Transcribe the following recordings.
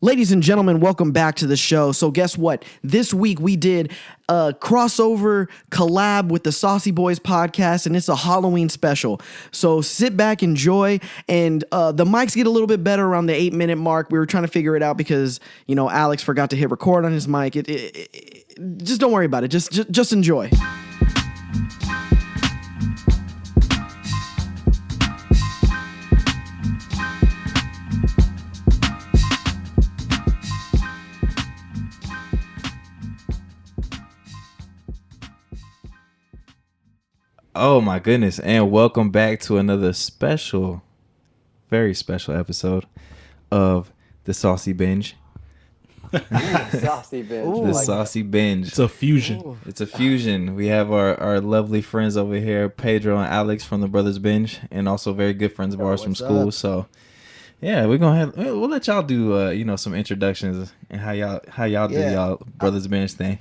Ladies and gentlemen, welcome back to the show. So guess what? This week we did a crossover collab with the Saucy Boys podcast, and it's a Halloween special. So sit back, enjoy, and the mics get a little bit better around the 8-minute mark. We were trying to figure it out because, Alex forgot to hit record on his mic. Just don't worry about it. Just enjoy. Oh my goodness, and welcome back to another special, very special episode of the Saucy Binge. Saucy Binge. The Saucy Binge. It's a fusion. Ooh. It's a fusion. We have our lovely friends over here, Pedro and Alex from the Brothers Binge, and also very good friends of ours from school. Up? So, yeah, we'll let y'all do some introductions and how y'all do y'all Brothers Binge thing.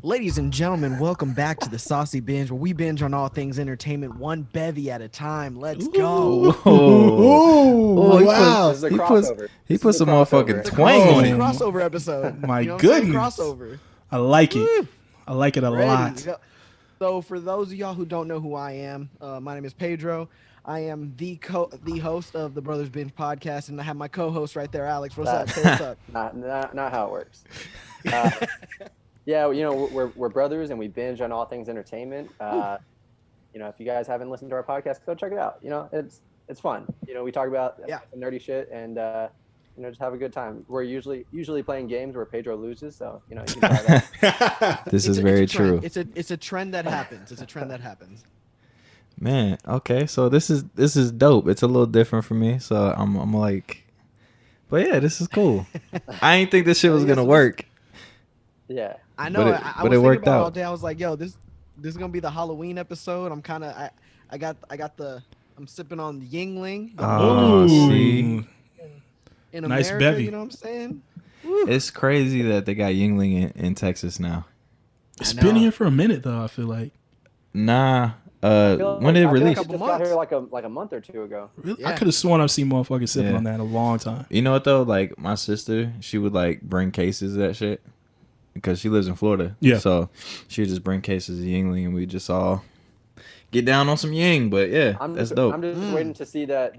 Ladies and gentlemen, welcome back to the Saucy Binge, where we binge on all things entertainment, one bevy at a time. Let's go. Oh, wow. This is a crossover. He put some motherfucking It's twang on a it. crossover episode. My You know what I'm saying? goodness. Crossover. I like it. Woo. I like it a Ready. lot. So for those of y'all who don't know who I am, my name is Pedro. I am the host of the Brothers Binge podcast, and I have my co-host right there, Alex. What's up? Say what's up? Not how it works. Yeah, we're brothers and we binge on all things entertainment. If you guys haven't listened to our podcast, go check it out. It's fun. We talk about nerdy shit and just have a good time. We're usually playing games where Pedro loses, so you can try that. This is very it's a trend. true. It's a trend that happens. It's a trend that happens. Man, okay, so this is dope. It's a little different for me, so I'm like, but yeah, this is cool. I ain't think this shit was gonna work. Yeah. I know. But it I was worked thinking about it out. all day. I was like, yo, this is gonna be the Halloween episode. I'm kind of I'm sipping on the Yingling. Oh, Ooh. see, In Nice America, bevy. you know what I'm saying? Woo. it's crazy that they got Yingling in Texas now. It's I been know. here for a minute though. I feel like. Nah, I feel when did it like release? it just got here like a month or two ago. Really? Yeah. I could have sworn I've seen motherfuckers sipping Yeah. on that a long time. You know what though? Like my sister, she would like bring cases of that shit because she lives in Florida. Yeah. So she would just bring cases of Yingling, and we just all get down on some Ying. But yeah, that's dope. I'm just waiting to see that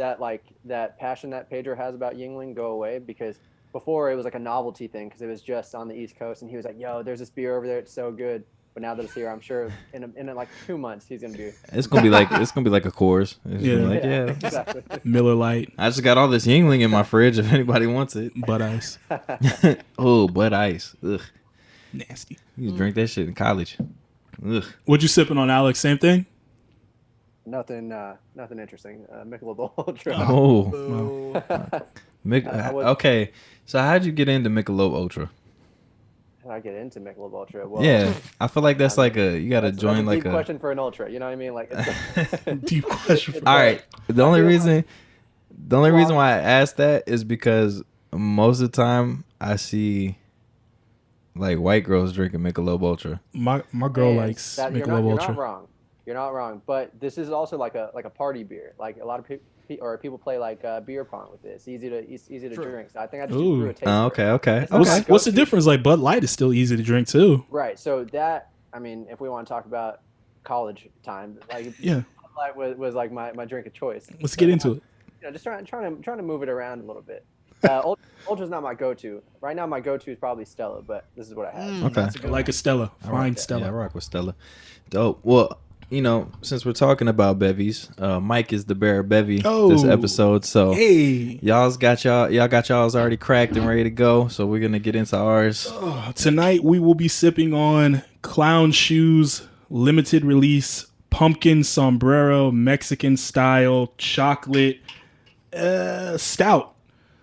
passion that Pedro has about Yingling go away, because before it was like a novelty thing because it was just on the East Coast and he was like, yo, there's this beer over there, it's so good. But now that it's here, I'm sure in like 2 months he's gonna be. It's gonna be like a Coors. It's Yeah. gonna be like, yeah. Exactly. Miller Lite, I just got all this Yingling in my fridge if anybody wants it. Bud Ice, Oh, Bud Ice. Ugh. nasty. You used to drink that shit in college. Ugh. What you sipping on, Alex? Same thing. Nothing interesting. Michelob Ultra. Oh. Boo. Okay. So how'd you get into Michelob Ultra? How did I get into Michelob Ultra? Well, Yeah. I feel like that's like you gotta that's join a like deep a. question for an ultra. You know what I mean? Like. It's, Deep question. All right. The only feel reason why I asked that is because most of the time I see like white girls drinking Michelob Ultra. My girl And likes that- Michelob you're Ultra. not wrong. You're not wrong. But this is also like a party beer. Like a lot of people play like beer pong with this. Easy to True. drink. So I think I just Ooh. threw a taste. Oh, for it. okay. It's not my What's the go-to. difference? Like Bud Light is still easy to drink too. Right. So that, I mean, if we want to talk about college time, like Yeah. Bud Light was like my drink of choice. Let's get into it. Just trying to move it around a little bit. Ultra's not my go-to. Right now, my go-to is probably Stella, but this is what I have. Okay. That's a I good like one. a Stella. I Fine rock, Stella. Yeah, I rock with Stella. Dope. Well, since we're talking about bevies, Mike is the bearer bevy this episode. So Hey. y'all got y'all's already cracked and ready to go. So we're gonna get into ours. Tonight we will be sipping on Clown Shoes limited release pumpkin sombrero Mexican style chocolate stout.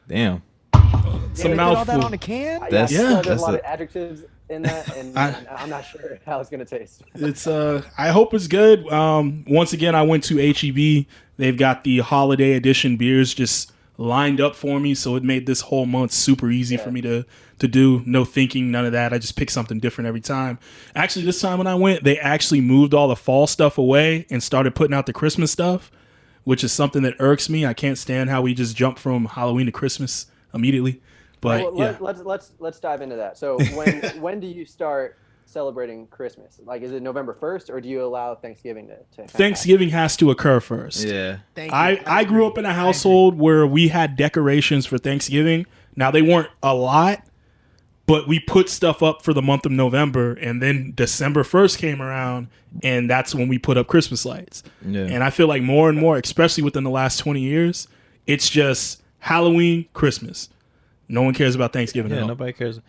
Damn. It's They a did all that mouthful. on a can? That's- There's that's a lot a- of adjectives in that, and I'm not sure how it's gonna taste. It's I hope it's good. Once again, I went to HEB. They've got the holiday edition beers just lined up for me, so it made this whole month super easy for me to do. No thinking, none of that. I just pick something different every time. Actually, this time when I went, they actually moved all the fall stuff away and started putting out the Christmas stuff, which is something that irks me. I can't stand how we just jump from Halloween to Christmas immediately. But Well, yeah, let's dive into that. So when do you start celebrating Christmas? Like, is it November 1st, or do you allow Thanksgiving to happen? Thanksgiving has to occur first. Yeah. Thank you. I grew up in a household where we had decorations for Thanksgiving. Now they weren't a lot, but we put stuff up for the month of November, and then December 1st came around, and that's when we put up Christmas lights. Yeah. And I feel like more and more, especially within the last 20 years, it's just Halloween, Christmas. No one cares about Thanksgiving at Yeah, all. nobody cares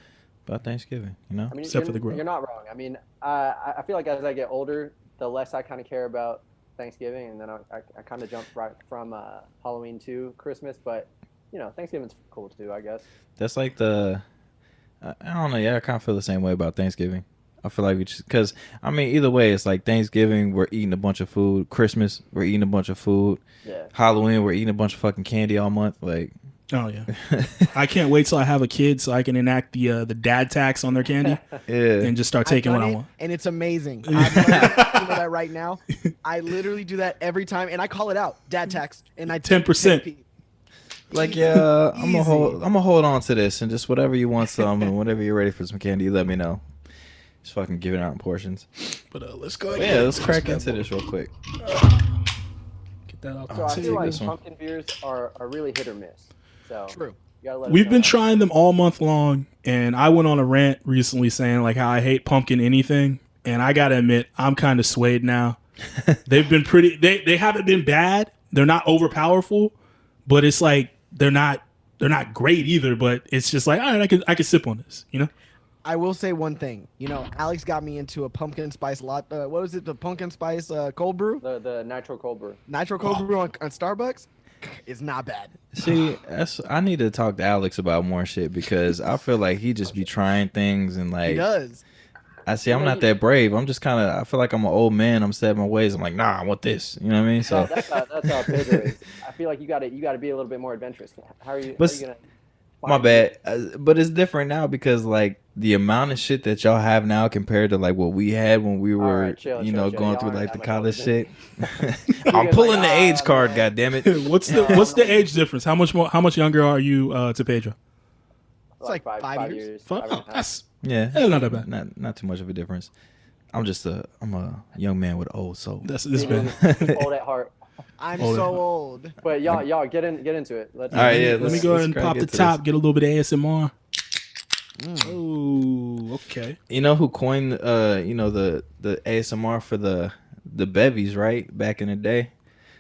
about Thanksgiving, you know? I mean, Except for the grill. You're not wrong. I mean, I feel like as I get older, the less I kind of care about Thanksgiving, and then I kind of jump right from Halloween to Christmas. But Thanksgiving's cool too, I guess. That's like I don't know. Yeah, I kind of feel the same way about Thanksgiving. I feel like because I mean, either way, it's like Thanksgiving, we're eating a bunch of food. Christmas, we're eating a bunch of food. Yeah. Halloween, we're eating a bunch of fucking candy all month. Like, Oh yeah, I can't wait till I have a kid so I can enact the dad tax on their candy yeah, and just start taking what I want. And it's amazing. I'm letting you know that right now. I literally do that every time, and I call it out, dad tax, and I 10%. like yeah, I'm Easy. gonna hold on to this and just whatever you want some and whenever you're ready for some candy, you let me know. Just fucking give it out in portions. But let's go. But yeah, let's crack into this real quick. Get that out. So I take feel like this one. pumpkin beers are really hit or miss. So True. You gotta let us We've know been that. trying them all month long, and I went on a rant recently saying like how I hate pumpkin anything, and I gotta admit I'm kind of swayed now. They've been pretty. They haven't been bad. They're not overpowerful, but it's like they're not great either. But it's just like, all right, I can sip on this, you know. I will say one thing. Alex got me into a pumpkin spice lot. What was it? The pumpkin spice cold brew, The nitro cold brew. nitro cold brew on Starbucks. It's not bad. See, I need to talk to Alex about more shit because I feel like he just be trying things and He like does. I see I'm not that brave. I'm just kind of I feel like I'm an old man. I'm set in my ways. I'm like, nah, I want this. You know what I mean? So That's how Pedro is. I feel like you gotta be a little bit more adventurous. How are you But gonna? my bad. But it's different now because like the amount of shit that y'all have now compared to like what we had when we were, right, chill, you chill, know, chill. going Y'all through aren't like that the much college older shit. You're I'm just pulling like, the age card, man. goddammit. What's the age difference? How much younger are you to Pedro? It's like 5 years. Five? five and a Oh, half. that's Yeah, not that bad. Not too much of a difference. I'm a young man with an old soul. That's this You're bad. old at heart. I'm Hold so it. old. But y'all get into it. Let's. All right, yeah, Let me let's- go let's ahead and crack pop the into top. this. Get a little bit of ASMR. Oh, okay. You know who coined the ASMR for the bevies, right? Back in the day. It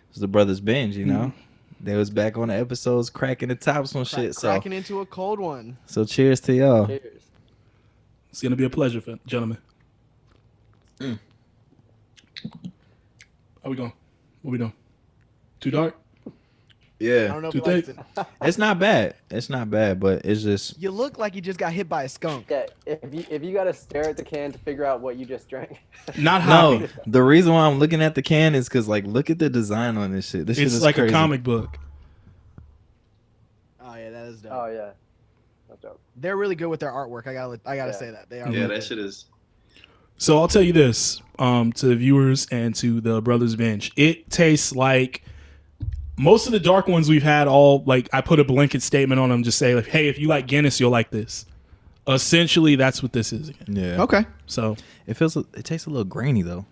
was the Brothers Binge, you know? They was back on the episodes cracking the tops on shit. Cracking into a cold one. So cheers to y'all. Cheers. It's gonna be a pleasure, gentlemen. How we going? What we doing? Too dark? I Yeah. don't know if Do he likes they- it. It's not bad. It's not bad, but it's just You look like you just got hit by a skunk. Yeah, if you gotta stare at the can to figure out what you just drank. Not no. hoppy. The reason why I'm looking at the can is because like look at the design on this shit. This shit It's is like crazy. a comic book. Oh yeah, that is dope. Oh yeah, that's dope. They're really good with their artwork. I gotta Yeah. say that they are. Yeah, really that good. shit is. So I'll tell you this, to the viewers and to the Brothers Bench. It tastes like most of the dark ones we've had. All like I put a blanket statement on them, just say like, "Hey, if you like Guinness, you'll like this." Essentially, that's what this is. Yeah. Okay. So It tastes a little grainy though.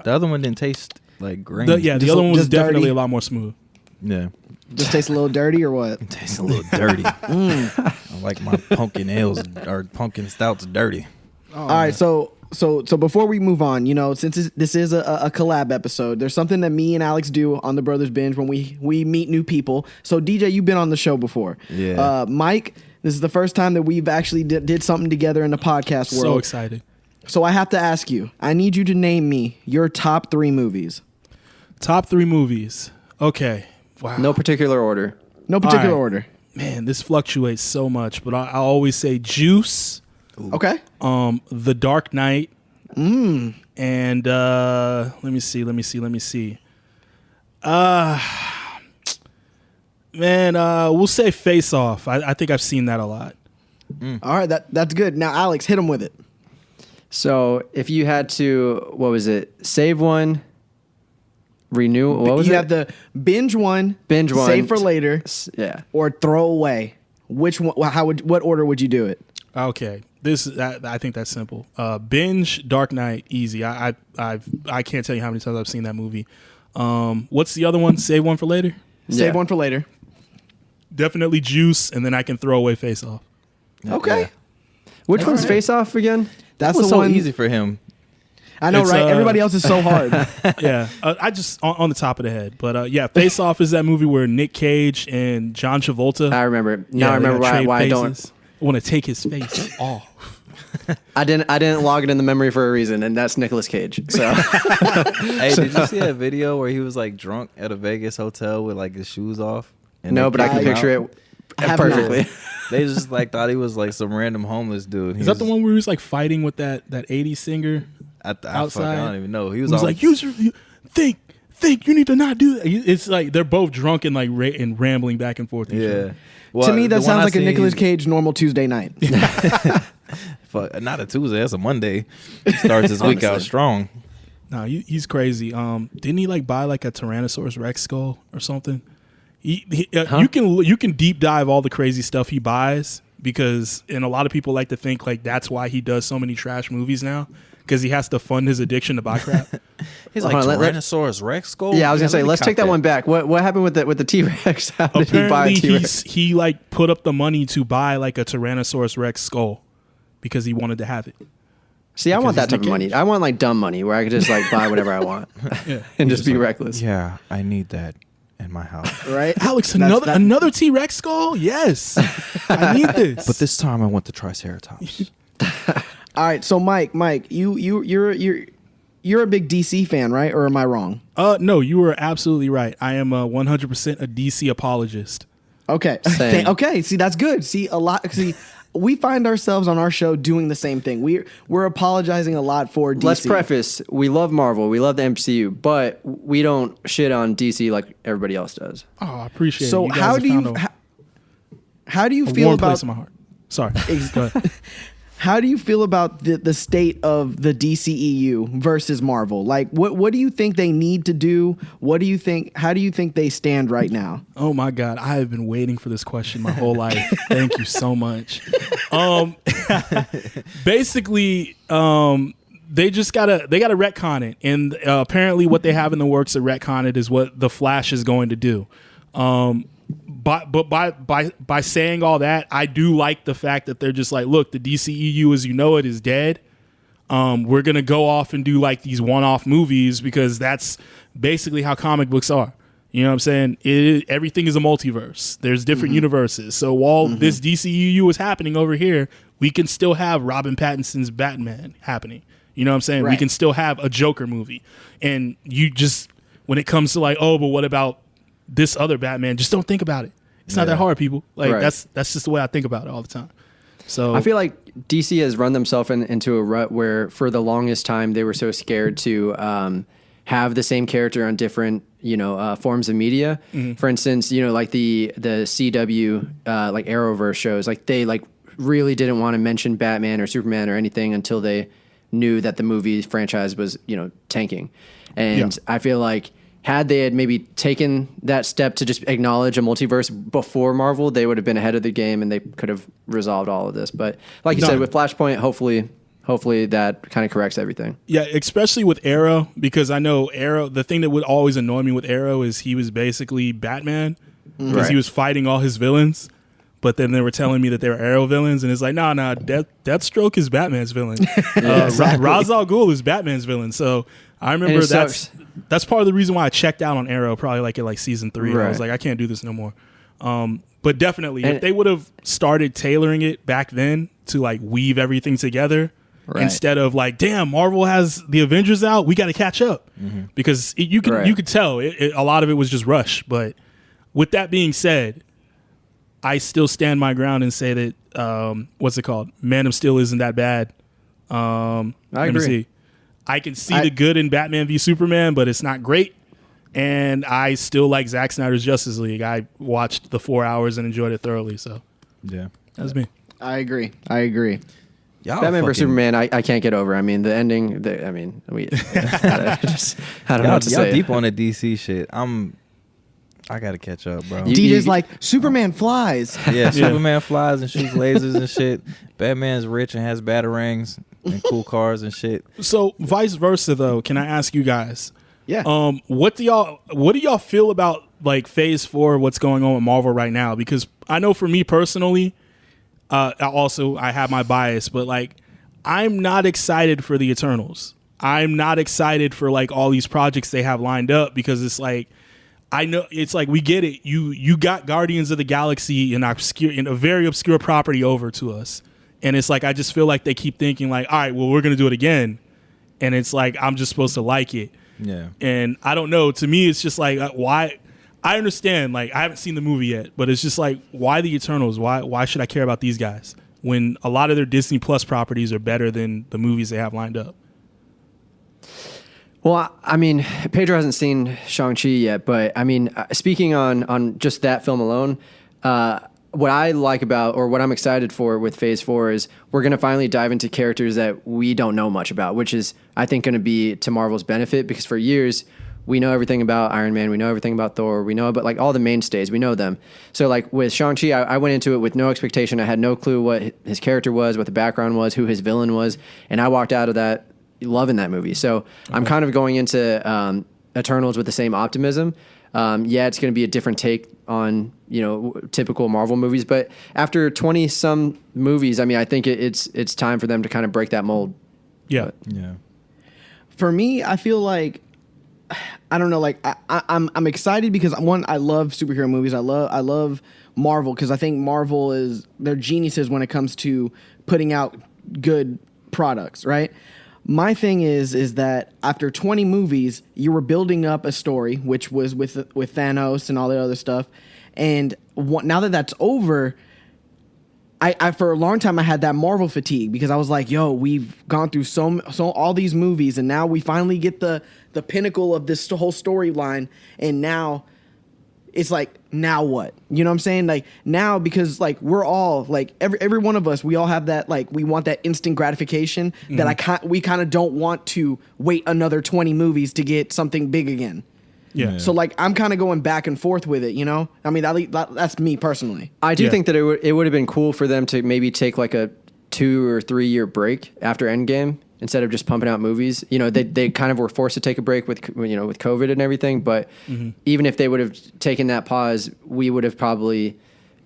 The other one didn't taste like grainy. the Just- other one was just definitely dirty. a lot more smooth. Yeah. Just tastes a little dirty or what? It tastes a little dirty. I like my pumpkin ales or pumpkin stouts dirty. All right, so before we move on, since this is a collab episode, there's something that me and Alex do on the Brothers Binge when we meet new people. So DJ, you've been on the show before. Yeah. Mike, this is the first time that we've actually did something together in the podcast world. So excited. So I have to ask you. I need you to name me your top 3 movies. Top 3 movies. Okay. Wow. No particular order. No particular All right. order. Man, this fluctuates so much, but I always say Juice, Okay. The Dark Knight, and let me see. We'll say Face Off. I think I've seen that a lot. All right, that's good. Now, Alex, hit him with it. So if you had to, what was it? Save one, renew. What was you it? have the binge one, Binge one. save for later, Yeah. or throw away. which one? What order would you do it? Okay, I think that's simple. Binge Dark Knight, easy. I can't tell you how many times I've seen that movie. What's the other one? Save one for later. Save one for later. Definitely Juice, and then I can throw away Face Off. Okay. Yeah. Which one's Face Off again? That's That was the so one. easy for him. I know, It's, right? Everybody else is so hard. Yeah, I just on the top of the head, but yeah, Face Off is that movie where Nick Cage and John Travolta. I remember it. Now I they remember gotta why trade I don't. faces. Want to take his face off. I didn't log it in the memory for a reason, and that's Nicolas Cage. So Hey, did you see that video where he was like drunk at a Vegas hotel with like his shoes off? And no, they but I kicked can him picture out? it have perfectly. They just like thought he was like some random homeless dude. Is that the one where he was like fighting with that 80s singer? I outside? don't even know. He He was, was all, like, think you need to not do that. It's like they're both drunk and like and rambling back and forth. yeah. To me, the that one sounds I like a seen, Nicolas Cage normal Tuesday night. Fuck, not a Tuesday. That's a Monday. Starts his week out Honestly. strong. No, he's crazy. Didn't he like buy like a Tyrannosaurus Rex skull or something? You can deep dive all the crazy stuff he buys and a lot of people like to think like that's why he does so many trash movies now because he has to fund his addiction to buy crap. He's Hold like on, let- Tyrannosaurus Rex skull. Yeah, I was gonna say, let me let's cop take that one back. What happened with the T Rex? How did he buy a Apparently, T Rex? he like put up the money to buy like a Tyrannosaurus Rex skull because he wanted to have it. See, I want because that type he's of Nick money. Cage. I want like dumb money where I could just like buy whatever I want Yeah. and just be reckless. Yeah, I need that in my house. Right? Alex, That's- another T Rex skull? Yes, I need this. But this time I want the Triceratops. All right. So, Mike, you're a big DC fan, right? Or am I wrong? No, you were absolutely right. I am 100% a DC apologist. Okay. Same. Okay. See, that's good. See, we find ourselves on our show doing the same thing. We're apologizing a lot for DC. Let's preface: we love Marvel, we love the MCU, but we don't shit on DC like everybody else does. Oh, I appreciate it. So You guys how have do you found how do you a feel warm about place in my heart? Sorry. Go ahead. how do you feel about the state of the DCEU versus Marvel? Like, what do you think they need to do? What do you think? How do you think they stand right now? Oh my God, I have been waiting for this question my whole life. Thank you so much. Basically, they gotta retcon it, and apparently, what they have in the works to retcon it is what the Flash is going to do. But by saying all that, I do like the fact that they're just like, look, the DCEU as you know it is dead. We're gonna go off and do like these one-off movies because that's basically how comic books are. You know what I'm saying? Everything is a multiverse. There's different universes. So while this DCEU is happening over here, we can still have Robin Pattinson's Batman happening. You know what I'm saying? We Right. can still have a Joker movie. And you just, when it comes to like, oh, but what about this other Batman? Just don't think about it. It's not Yeah. that hard, people. Like Right. that's just the way I think about it all the time. So I feel like DC has run themselves into a rut where, for the longest time, they were so scared to have the same character on different, forms of media. For instance, like the CW, like Arrowverse shows, like they like really didn't want to mention Batman or Superman or anything until they knew that the movie franchise was, tanking. And Yeah. I feel like had they had maybe taken that step to just acknowledge a multiverse before Marvel, they would have been ahead of the game and they could have resolved all of this. But like you said, with Flashpoint, hopefully that kind of corrects everything. yeah, especially with Arrow, because I know Arrow, the thing that would always annoy me with Arrow is he was basically Batman because Right. he was fighting all his villains. But then they were telling me that they were Arrow villains, and it's like, nah, Deathstroke is Batman's villain. Ra's al Ghul is Batman's villain. So I remember it sucks. that's part of the reason why I checked out on Arrow, probably like at season 3. I was Right. like, I can't do this no more. But definitely, if And- they would have started tailoring it back then to like weave everything together, Right. instead of like, damn, Marvel has the Avengers out, we got to catch up, because you could tell a lot of it was just rush. But with that being said, I still stand my ground and say that what's it called? Man of Steel isn't that bad. I Let me agree. see. I can see the good in Batman v Superman, but it's not great. And I still like Zack Snyder's Justice League. I watched the 4 hours and enjoyed it thoroughly. So Yeah. that's me. I agree. Y'all Batman vs fucking- Superman, I can't get over. I mean, the ending. I don't know Y'all, what to y'all say. deep on the DC shit. I gotta catch up, bro. DJ's like, Superman flies. Yeah, Superman flies and shoots lasers and shit. Batman's rich and has batarangs and cool cars and shit. So vice versa, though, can I ask you guys? Yeah. What do y'all feel about like Phase 4? What's going on with Marvel right now? Because I know for me personally, I have my bias, but like I'm not excited for the Eternals. I'm not excited for like all these projects they have lined up because it's like I know it's like we get it. You got Guardians of the Galaxy in a very obscure property over to us, and it's like I just feel like they keep thinking like, all right, well we're gonna do it again, and it's like I'm just supposed to like it. Yeah. And I don't know. To me, it's just like why. I understand. Like I haven't seen the movie yet, but it's just like why the Eternals? Why should I care about these guys when a lot of their Disney Plus properties are better than the movies they have lined up? Well, I mean, Pedro hasn't seen Shang-Chi yet, but I mean, speaking on just that film alone, what I like about, or what I'm excited for with Phase 4 is we're going to finally dive into characters that we don't know much about, which is, I think, going to be to Marvel's benefit because for years, we know everything about Iron Man, we know everything about Thor, we know about like all the mainstays, we know them. So like with Shang-Chi, I went into it with no expectation. I had no clue what his character was, what the background was, who his villain was, and I walked out of that loving that movie. So I'm kind of going into Eternals with the same optimism. It's going to be a different take on, typical Marvel movies, but after 20 some movies, I mean, I think it's time for them to kind of break that mold. Yeah. Yeah. For me, I feel like I don't know, like I'm excited because one, I love superhero movies. I love Marvel because I think Marvel they're geniuses when it comes to putting out good products, right? My thing is that after 20 movies, you were building up a story, which was with Thanos and all the other stuff, and now that that's over, I for a long time I had that Marvel fatigue because I was like, yo, we've gone through so all these movies, and now we finally get the pinnacle of this whole storyline, and now it's like, now what? You know what I'm saying? Like now, because like we're all like every one of us, we all have that, like we want that instant gratification that we kind of don't want to wait another 20 movies to get something big again. Yeah. So like I'm kind of going back and forth with it, I mean, that's me personally. I do think that it would have been cool for them to maybe take like a 2 or 3 year break after Endgame instead of just pumping out movies. They kind of were forced to take a break with with COVID and everything. But even if they would have taken that pause, we would have probably,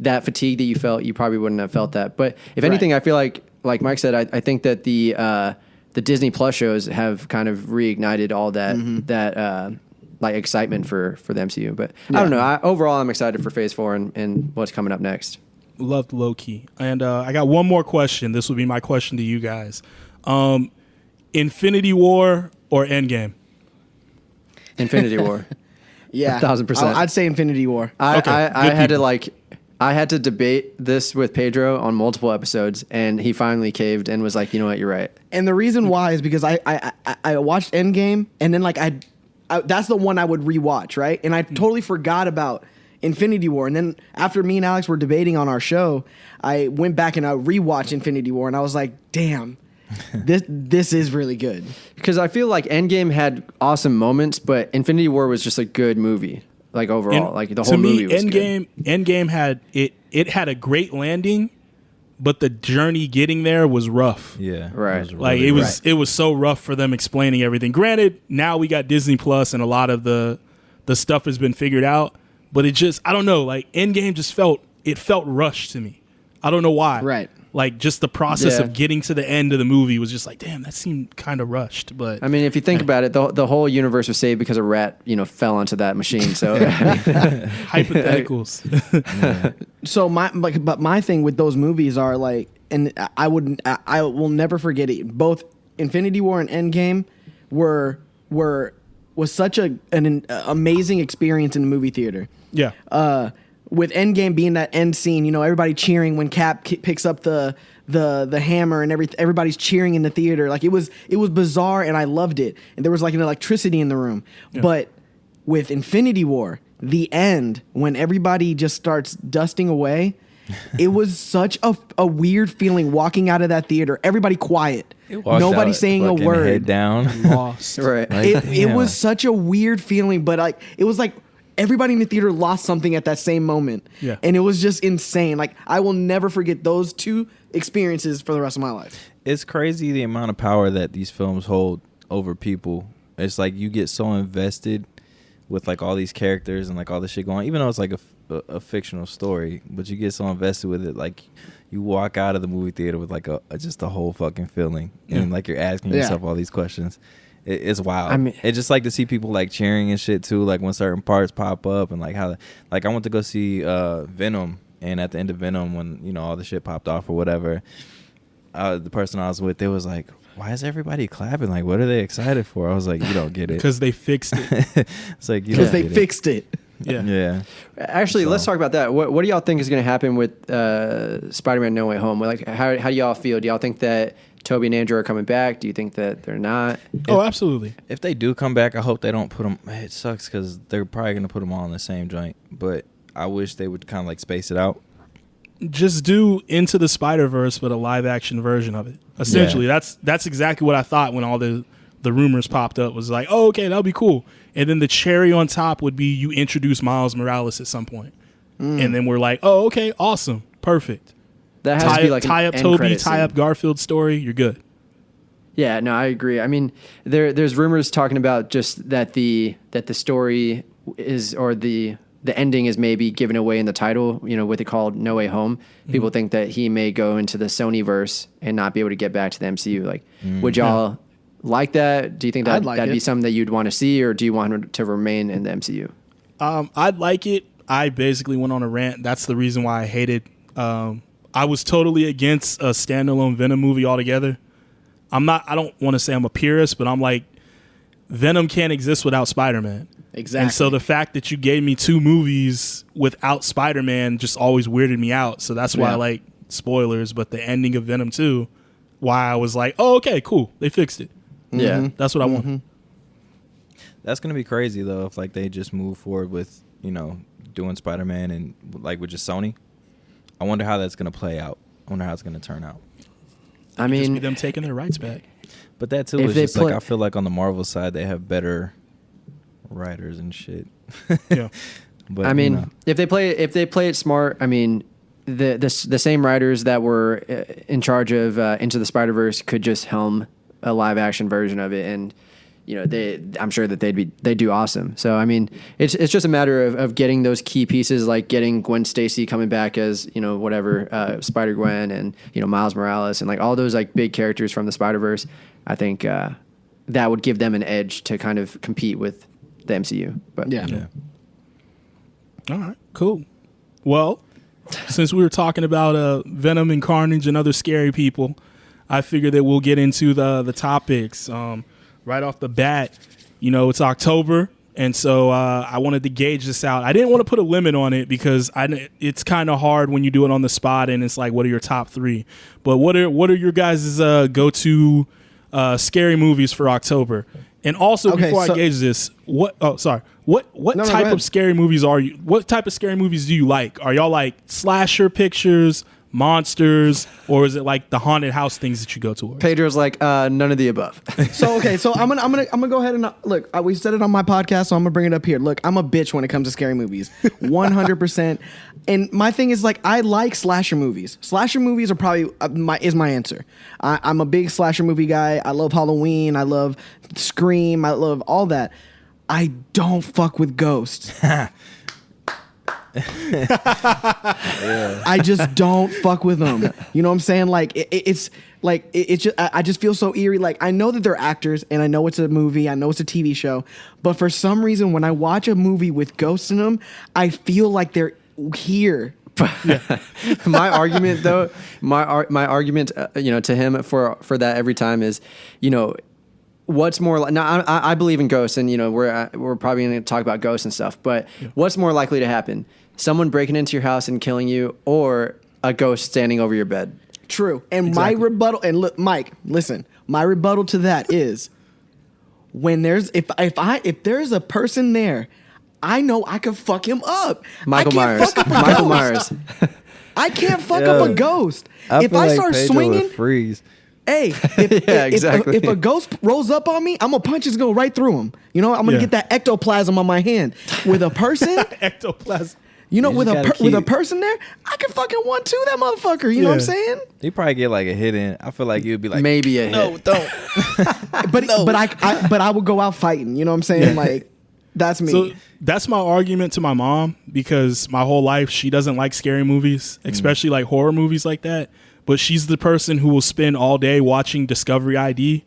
that fatigue that you felt, you probably wouldn't have felt that. But if anything, I feel like Mike said, I think that the Disney Plus shows have kind of reignited all that like excitement for the MCU. But I don't know. Overall, I'm excited for Phase 4 and what's coming up next. Loved low key. And I got one more question. This will be my question to you guys. Infinity War or Endgame? Infinity War. Yeah, 1,000%. I'd say Infinity War. I had to debate this with Pedro on multiple episodes, and he finally caved and was like, you know what, you're right. And the reason why is because I watched Endgame, and then like I that's the one I would rewatch, right? And I totally forgot about Infinity War. And then after me and Alex were debating on our show, I went back and I rewatched Infinity War, and I was like, damn, this is really good. Because I feel like Endgame had awesome moments, but Infinity War was just a good movie. Like overall, like the whole movie was good. Endgame had it had a great landing, but the journey getting there was rough. Yeah. Right. It was so rough for them explaining everything. Granted, now we got Disney Plus and a lot of the stuff has been figured out, but it just, I don't know, like Endgame just felt rushed to me. I don't know why. Right. Like just the process of getting to the end of the movie was just like, damn, that seemed kind of rushed. But I mean, if you think about it, the whole universe was saved because a rat, fell onto that machine. So hypotheticals. So my thing with those movies are like, and I will never forget it. Both Infinity War and Endgame was such an amazing experience in the movie theater. Yeah. With Endgame being that end scene, everybody cheering when Cap picks up the hammer and everybody's cheering in the theater. Like it was bizarre, and I loved it. And there was like an electricity in the room. Yeah. But with Infinity War, the end, when everybody just starts dusting away, it was such a weird feeling walking out of that theater. Everybody quiet. Nobody saying a word. Head down. Lost. Right. It was such a weird feeling, but like it was like everybody in the theater lost something at that same moment. Yeah. And it was just insane. Like, I will never forget those two experiences for the rest of my life. It's crazy the amount of power that these films hold over people. It's like you get so invested with like all these characters and like all this shit going on, even though it's like a fictional story, but you get so invested with it, like you walk out of the movie theater with like just a whole fucking feeling, and like you're asking yourself all these questions. It's wild. I mean, it's just like to see people like cheering and shit too, like when certain parts pop up, and like how, like I went to go see Venom, and at the end of Venom, when you know all the shit popped off or whatever, the person I was with, they was like, why is everybody clapping? Like, what are they excited for? I was like, you don't get it. Because they fixed it. It's like, Because they fixed it. Yeah. Yeah. Actually, let's talk about that. What do y'all think is going to happen with Spider-Man No Way Home? Like, how do y'all feel? Do y'all think that Tobey and Andrew are coming back? Do you think that they're not? Oh, absolutely. If they do come back, I hope they don't put them. It sucks because they're probably going to put them all in the same joint. But I wish they would kind of like space it out. Just do Into the Spider-Verse, but a live-action version of it. Essentially, that's exactly what I thought when all the rumors popped up. Was like, oh, okay, that'll be cool. And then the cherry on top would be you introduce Miles Morales at some point. And then we're like, oh, okay, awesome, perfect. That has to be like tie an up end Toby, credit tie scene. up Garfield's story. You're good. Yeah, no, I agree. I mean, there's rumors talking about just that the story is, or the ending is maybe given away in the title, you know, what they called No Way Home. People think that he may go into the Sony-verse and not be able to get back to the MCU. Like, would y'all like that? Do you think I'd like that'd it. be something that you'd want to see, or do you want him to remain in the MCU? I'd like it. I basically went on a rant. That's the reason why I hated. I was totally against a standalone Venom movie altogether. I don't want to say I'm a purist, but I'm like, Venom can't exist without Spider-Man. Exactly. And so the fact that you gave me 2 movies without Spider-Man just always weirded me out. So that's why I like spoilers, but the ending of Venom 2, why I was like, oh, okay, cool. They fixed it. Yeah. That's what I want. That's going to be crazy, though, if like they just move forward with, you know, doing Spider-Man and like with just Sony. I wonder how that's going to play out. I wonder how it's going to turn out. I Just be mean, them taking their rights back. But that too If is they just play- like I feel like on the Marvel side they have better writers and shit. Yeah. But I mean, you know, if they play it smart, I mean, the same writers that were in charge of Into the Spider-Verse could just helm a live action version of it, and you know, I'm sure that they'd do awesome. So I mean, it's just a matter of getting those key pieces, like getting Gwen Stacy coming back as, you know, whatever, Spider-Gwen, and, you know, Miles Morales, and like all those like big characters from the Spider-Verse. I think that would give them an edge to kind of compete with the MCU. But Yeah. All right, cool. Well, since we were talking about Venom and Carnage and other scary people, I figured that we'll get into the topics. Right off the bat, you know, it's October, and so I wanted to gauge this out. I didn't want to put a limit on it because it's kind of hard when you do it on the spot, and it's like, what are your top 3? But what are your guys' go-to scary movies for October? And also, Okay, before so- I gauge this, what No, type go ahead. of scary movies are you? What type of scary movies do you like? Are y'all like slasher pictures, monsters, or is it like the haunted house things that you go towards? Pedro's like, none of the above. So okay, so I'm gonna go ahead and look. We said it on my podcast, so I'm gonna bring it up here. Look, I'm a bitch when it comes to scary movies, 100%. And my thing is like, I like slasher movies. Slasher movies are probably my answer. I'm a big slasher movie guy. I love Halloween. I love Scream. I love all that. I don't fuck with ghosts. I just don't fuck with them. You know what I'm saying? Like it's just I just feel so eerie. Like, I know that they're actors and I know it's a movie, I know it's a TV show, but for some reason when I watch a movie with ghosts in them, I feel like they're here. My argument, though, my argument, you know, to him for that every time is, you know, what's more like, now I believe in ghosts, and you know, we're probably going to talk about ghosts and stuff, but what's more likely to happen? Someone breaking into your house and killing you, or a ghost standing over your bed? True. And my rebuttal, and look, Mike, listen, my rebuttal to that is when there's if there's a person there, I know I can fuck him up. Michael I can't Myers. fuck up a Michael ghost. Myers. I can't fuck up a ghost. If feel I like start Pedro swinging, would freeze. Hey, exactly. if a ghost rolls up on me, I'm gonna punch his go right through him. You know, I'm gonna Yeah. get that ectoplasm on my hand. With a person, Ectoplasm. you know, You with just gotta with a keep- person there, I can fucking 1-2 that motherfucker. You know what I'm Yeah. saying? You probably get like a hit in. I feel like you'd be like, Maybe a no, hit. don't. But I would go out fighting. You know what I'm saying? Yeah. Like that's me. So that's my argument to my mom, because my whole life she doesn't like scary movies, especially like horror movies like that. But she's the person who will spend all day watching Discovery ID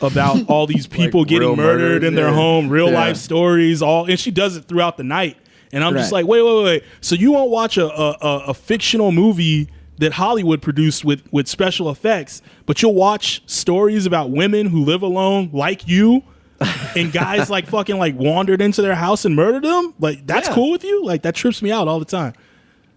about all these people Like getting real murdered murders, in their yeah. home, real Yeah. life stories, and she does it throughout the night. And I'm just Right. like, wait. So you won't watch a fictional movie that Hollywood produced with special effects, but you'll watch stories about women who live alone like you, and guys like fucking like wandered into their house and murdered them? Like, that's Yeah. cool with you? Like, that trips me out all the time.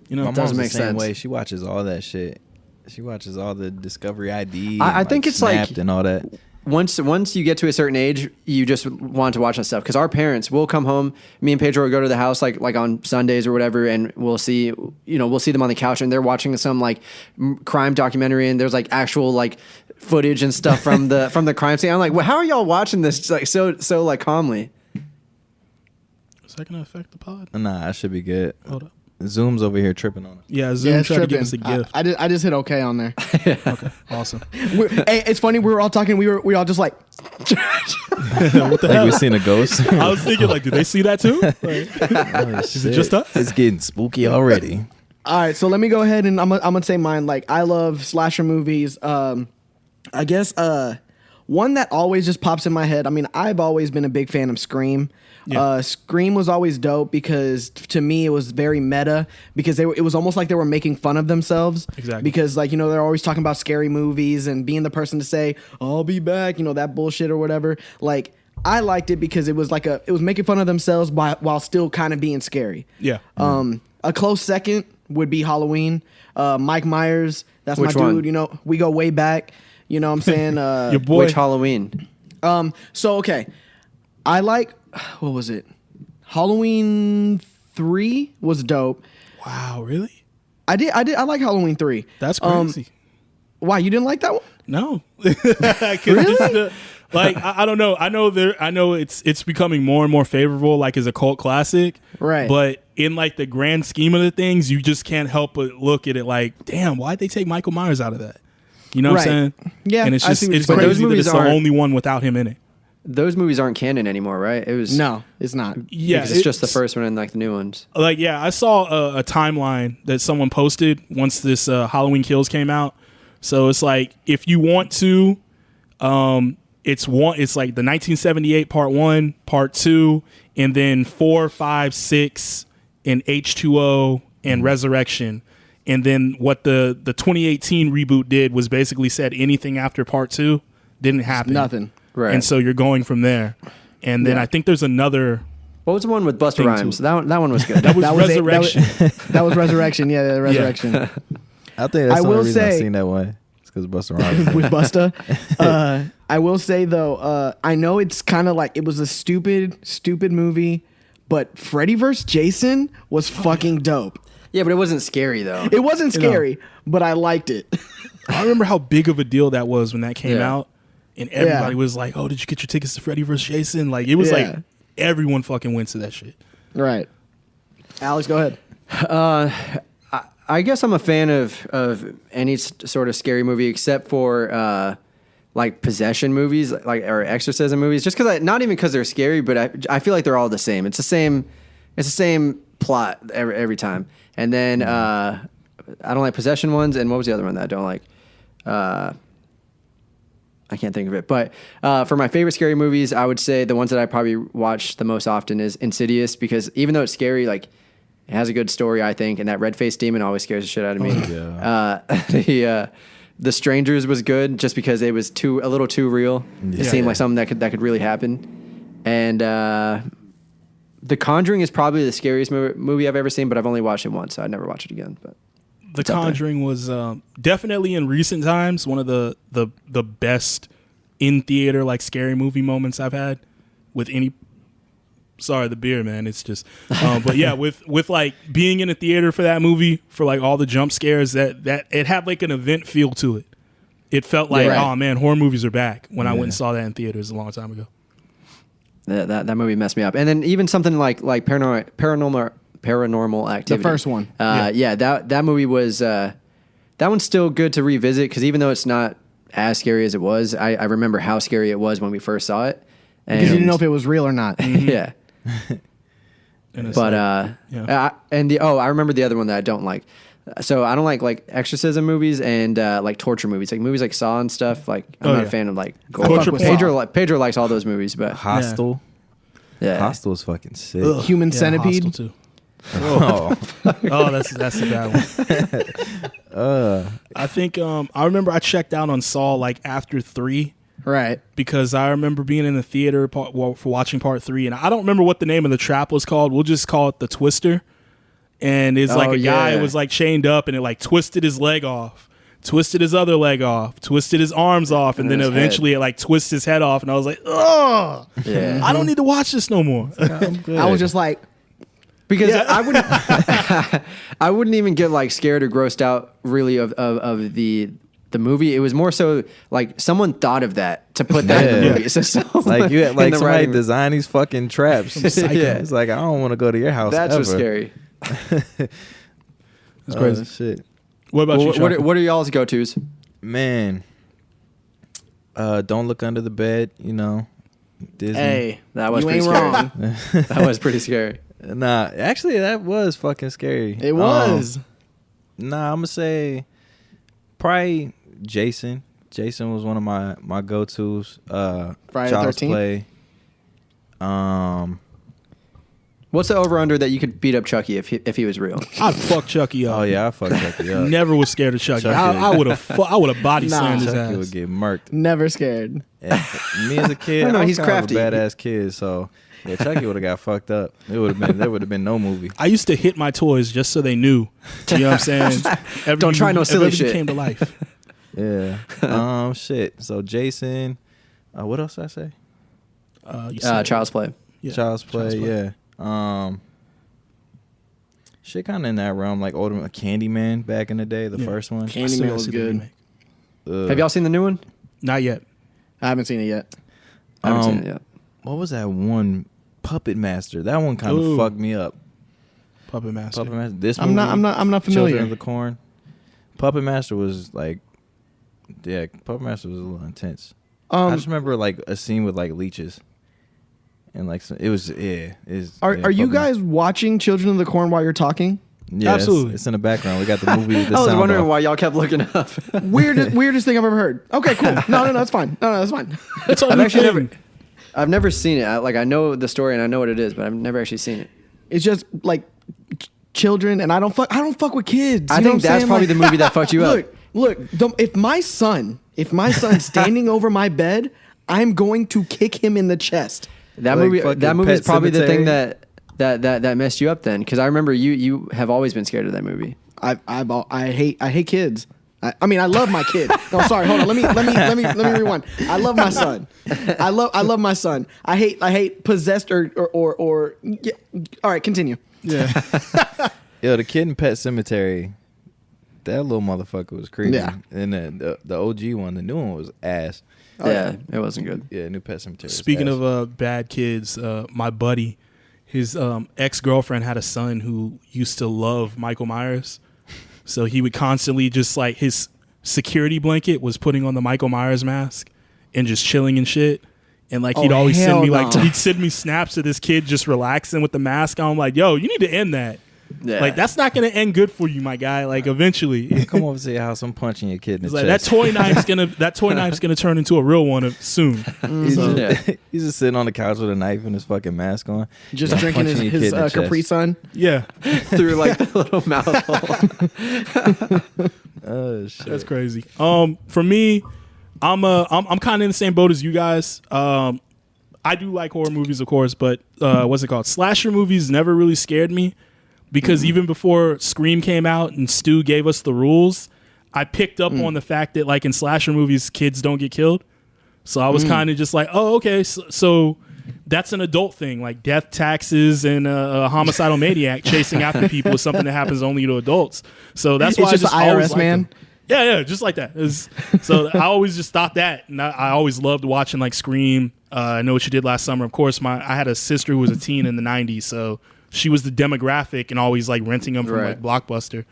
You know, My doesn't mom's make the same sense. way. She watches all that shit. She watches all the Discovery ID. I and, think it's like- Snapped and all that. Once you get to a certain age, you just want to watch that stuff. Because our parents will come home. Me and Pedro will go to the house like on Sundays or whatever, and we'll see them on the couch, and they're watching some like crime documentary, and there's like actual like footage and stuff from the crime scene. I'm like, well, how are y'all watching this like so like calmly? is that gonna affect the pod? Nah, I should be good. Hold up. Zoom's over here tripping on us. Yeah, Zoom it's tried to tripping. give us a gift. I just hit okay on there. Awesome. Hey, it's funny. We were all talking. We were all just like, What the Like hell? we seen a ghost. I was thinking, like, did they see that too? Like, Is it just us? It's getting spooky already. all right. So let me go ahead and I'm gonna say mine. Like I love slasher movies. I guess one that always just pops in my head. I mean, I've always been a big fan of Scream. Yeah. Scream was always dope because to me it was very meta because it was almost like they were making fun of themselves. Exactly. Because like, you know, they're always talking about scary movies and being the person to say, I'll be back, you know, that bullshit or whatever. Like I liked it because it was like it was making fun of themselves while still kind of being scary. yeah. A close second would be Halloween. Mike Myers, that's Which my one? dude. You know, we go way back. You know what I'm saying? Your boy. Which Halloween? So okay, I like what was it? Halloween 3 was dope. Wow, really? I like Halloween 3. That's crazy. Why you didn't like that one? No, really? I don't know. I know it's becoming more and more favorable, like as a cult classic, Right. But in like the grand scheme of the things, you just can't help but look at it like, damn, why'd they take Michael Myers out of that? You know what I'm Right. saying? Yeah, and it's I just see what it's you're saying. But those crazy that movies it's the aren't- only one without him in it. Those movies aren't canon anymore, right? It was No, it's not. Yeah, because it's just the first one and like the new ones. Like, yeah, I saw a timeline that someone posted once this Halloween Kills came out. So it's like, if you want to, it's like the 1978 part 1, part 2, and then 4, 5, 6, and H2O and Resurrection. And then what the 2018 reboot did was basically said anything after part 2 didn't happen. Nothing. Right. And so you're going from there. And then Yeah. I think there's another. What was the one with Busta Thing Rhymes? too. That one was good. That was That was it. Resurrection. That was Resurrection. Yeah, the Resurrection. I think that's I the will only reason I've say- seen that one. It's because Busta Rhymes. With Busta. I will say though, I know it's kind of like it was a stupid movie, but Freddy vs. Jason was fucking dope. Yeah, but it wasn't scary though. It wasn't scary, but I liked it. I remember how big of a deal that was when that came Yeah. out, and everybody Yeah. was like, "Oh, did you get your tickets to Freddy vs. Jason?" Like, it was Yeah. like everyone fucking went to that shit. Right. Alex, go ahead. I guess I'm a fan of any sort of scary movie except for like possession movies, like or exorcism movies. Just because not even because they're scary, but I feel like they're all the same. It's the same plot every time. And then I don't like possession ones. And what was the other one that I don't like? I can't think of it. But for my favorite scary movies, I would say the ones that I probably watch the most often is Insidious, because even though it's scary, like it has a good story, I think, and that red-faced demon always scares the shit out of me. The Strangers was good just because it was a little too real. It seemed like something that could really happen. And The Conjuring is probably the scariest movie I've ever seen, but I've only watched it once, so I'd never watch it again. But The Conjuring was definitely in recent times one of the best in theater like scary movie moments I've had with any. Sorry, the beer, man. It's just, but yeah, with like being in a theater for that movie, for like all the jump scares, that it had like an event feel to it. it felt like, Right. oh man, horror movies are back when I went Yeah. and saw that in theaters a long time ago. That movie messed me up. And then even something like paranormal activity. The first one. That movie was that one's still good to revisit because even though it's not as scary as it was, I remember how scary it was when we first saw it. And Because you didn't know if it was real or not. yeah. And it's But like, I remember the other one that I don't like. So I don't like exorcism movies and like torture movies, like movies like Saw and stuff. Like I'm not a fan of like gore. Torture Pedro likes all those movies, but Hostel. yeah. Hostel is fucking sick. Human Centipede. Hostel too. Oh. Oh, that's a bad one. I think I remember I checked out on Saw like after 3 Right. because I remember being in the theater for watching part 3, and I don't remember what the name of the trap was called. We'll just call it the Twister. And it's like a guy was like chained up, and it like twisted his leg off, twisted his other leg off, twisted his arms off, and then his eventually it like twists his head off. And I was like, oh, Yeah. I don't need to watch this no more. I was just like, Because I wouldn't even get like scared or grossed out really of the movie. It was more so like someone thought of that to put that in the Yeah. movie. So Like you, in like the somebody writing- design these fucking traps. Yeah. It's like I don't want to go to your house. That's ever. what's scary. It's crazy. Shit, What about you, Chuck? What are y'all's go tos? man. Don't look under the bed. You know, Disney. hey, That was you pretty ain't scary. wrong. That was pretty scary. Nah, actually, that was fucking scary. It was. Nah, I'm gonna say probably Jason. Jason was one of my go tos. Friday the Child's 13th? Play. What's the over under that you could beat up Chucky if he was real? I'd fuck Chucky up. Oh yeah, I fucked Chucky up. Never was scared of Chucky. Chucky. I would have body Nah. slammed his Chucky would ass. get murked. Never scared. And me as a kid, I know, I was he's kind crafty. of a badass kid, so yeah, Chucky would have got fucked up. There would have been no movie. I used to hit my toys just so they knew. You know what I'm saying? Don't try no silly shit. Came to life. Yeah. Shit. So Jason, what else did I say? You said- Child's Play. yeah, Child's Play. Yeah. Shit, kind of in that realm, like older Candyman back in the day, the Yeah. first one. I still Candyman gotta was see the good. remake. Have y'all seen the new one? Not yet. I haven't seen it yet. I haven't seen it yet. What was that one? Puppet Master. That one kind of Ooh. fucked me up. Puppet Master. Puppet Master. This I'm movie, not Children familiar. of the Corn. Puppet Master was like, yeah, Puppet Master was a little intense. I just remember like a scene with like leeches, and like it was Are you guys watching Children of the Corn while you're talking? Yeah, Absolutely. It's in the background. We got the movie. With the I was sound wondering off. why y'all kept looking up. Weirdest thing I've ever heard. Okay, cool. No, that's fine. No, that's fine. It's on I've your actually thing. I've never seen it. I know the story and I know what it is, but I've never actually seen it. It's just like children, and I don't fuck with kids. I You know think what I'm that's saying? probably Like, the movie that fucked you up. Look. If my son's standing over my bed, I'm going to kick him in the chest. That Like movie fucking that movie is Pet probably the thing Sematary? that messed you up then, because I remember you have always been scared of that movie. I hate kids. I mean, I love my kid. No, sorry, hold on. Let me rewind. I love my son. I love my son. I hate possessed or yeah. All right, continue. Yeah. Yo, the kid in Pet Cemetery, that little motherfucker was creepy. Yeah. And the OG one, the new one was ass. Yeah, it wasn't good. Yeah, new Pet Cemetery. was Speaking ass. of bad kids, my buddy, his ex-girlfriend had a son who used to love Michael Myers. So he would constantly just like his security blanket was putting on the Michael Myers mask and just chilling and shit. And like he'd always send hell me like no. he'd send me snaps of this kid just relaxing with the mask on. I'm like, yo, you need to end that. Yeah. Like that's not gonna end good for you, my guy. Like eventually. Come over to your house. I'm punching your kid in It's the like that chest. toy knife's gonna turn into a real one soon. He's, So- just, he's just sitting on the couch with a knife and his fucking mask on. Just drinking punching your his kid in the Capri chest. Sun. Yeah, Through like the little mouth hole. Oh shit. that's crazy. For me, I'm kind of in the same boat as you guys. I do like horror movies, of course, but what's it called? Slasher movies never really scared me because even before Scream came out and Stu gave us the rules, I picked up on the fact that like in slasher movies, kids don't get killed. So I was kind of just like, oh, okay, so that's an adult thing, like death, taxes, and a homicidal maniac chasing after people is something that happens only to adults. So that's why It's just I the always IRS liked man. them. Yeah, just like that. So I always just thought that, and I always loved watching like Scream. I Know What You Did Last Summer. Of course, I had a sister who was a teen in the '90s, so she was the demographic and always like renting them from like Blockbuster.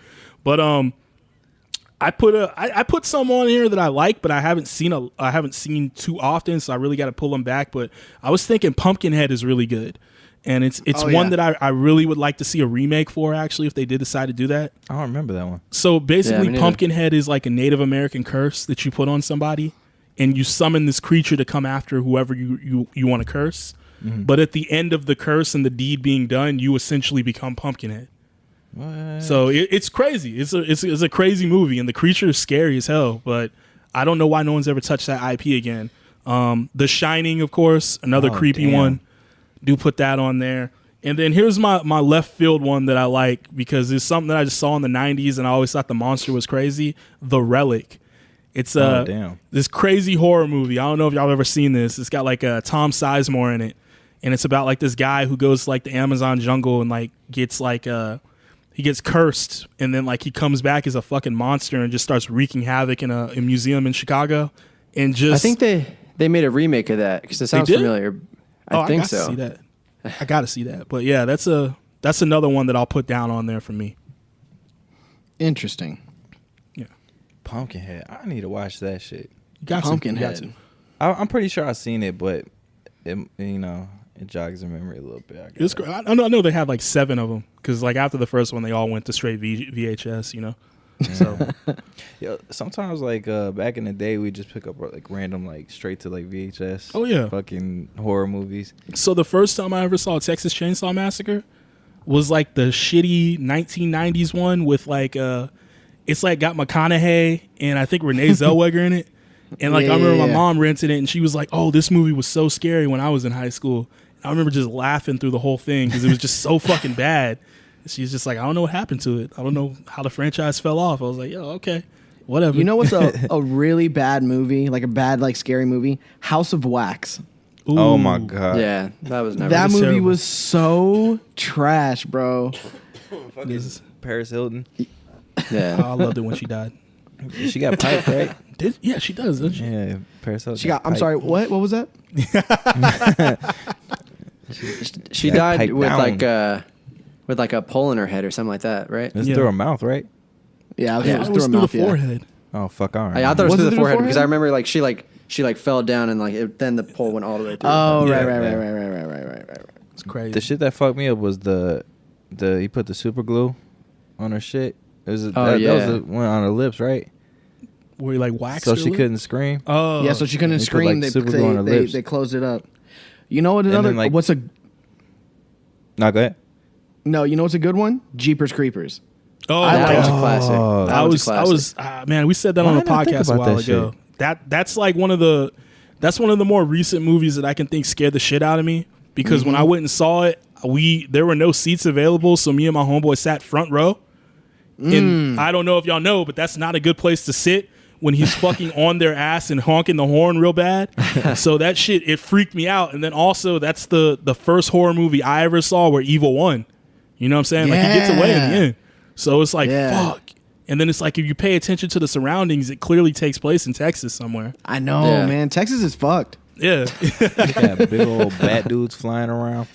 But I put some on here that I like, but I haven't seen too often, so I really got to pull them back. But I was thinking Pumpkinhead is really good. And it's one that I really would like to see a remake for, actually, if they did decide to do that. I don't remember that one. So basically, Pumpkinhead is like a Native American curse that you put on somebody, and you summon this creature to come after whoever you want to curse. Mm-hmm. But at the end of the curse and the deed being done, you essentially become Pumpkinhead. What? So it's crazy. It's a crazy movie, and the creature is scary as hell. But I don't know why no one's ever touched that IP again. The Shining, of course, another creepy one. Do put that on there. And then here's my left field one that I like because it's something that I just saw in the 90s and I always thought the monster was crazy. The Relic. It's this crazy horror movie. I don't know if y'all have ever seen this. It's got like Tom Sizemore in it. And it's about like this guy who goes to like the Amazon jungle and like gets like he gets cursed and then like he comes back as a fucking monster and just starts wreaking havoc in a museum in Chicago. And just I think they made a remake of that because it sounds familiar. I think so. See that. I got to see that. But yeah, that's another one that I'll put down on there for me. Interesting. Yeah. Pumpkinhead. I need to watch that shit. You got Pumpkinhead. I'm pretty sure I've seen it, but it jogs in memory a little bit. It's great. I know they had like 7 of them because like after the first one, they all went to straight VHS. So yeah, sometimes like back in the day, we just pick up like random like straight to like VHS. Oh yeah, fucking horror movies. So the first time I ever saw Texas Chainsaw Massacre was like the shitty 1990s one with like it's like got McConaughey and I think Renee Zellweger in it. And like I remember my mom rented it and she was like, "Oh, this movie was so scary when I was in high school." I remember just laughing through the whole thing because it was just so fucking bad. She's just like, I don't know what happened to it. I don't know how the franchise fell off. I was like, yo, okay, whatever. You know what's a really bad movie, like a bad, like scary movie? House of Wax. Ooh. Oh my God. Yeah, that was never. That movie terrible. was so trash, bro. Paris Hilton. Yeah. I loved it when she died. She got piped, right? Yeah, she does, doesn't she? Yeah, Paris Hilton. She got. I'm sorry. What was that? she died with like a pole in her head or something like that, right? It's through her mouth, right? Yeah, it was through the forehead. Oh fuck! All right. I thought it was through the forehead because I remember like she fell down and like then the pole went all the way through. Oh right. It's crazy. The shit that fucked me up was he put the super glue on her shit. It was that was the one on her lips, right? Where you like waxed so her she lip? couldn't scream. Oh yeah, so she couldn't scream. Put, like, they closed it up. You know what? Another then, like, what's a no, go ahead. No, you know what's a good one? Jeepers Creepers. Oh, that was a classic. That was a classic. Man, we said that on the podcast a while ago. That's like one of the more recent movies that I can think scared the shit out of me because when I went and saw it, there were no seats available, so me and my homeboy sat front row. And I don't know if y'all know, but that's not a good place to sit when he's fucking on their ass and honking the horn real bad. So that shit, it freaked me out. And then also that's the first horror movie I ever saw where evil won. You know what I'm saying? Yeah. Like he gets away in the end. So it's like, fuck. And then it's like if you pay attention to the surroundings, it clearly takes place in Texas somewhere. I know, man. Texas is fucked. Yeah. Yeah, big old bat dudes flying around.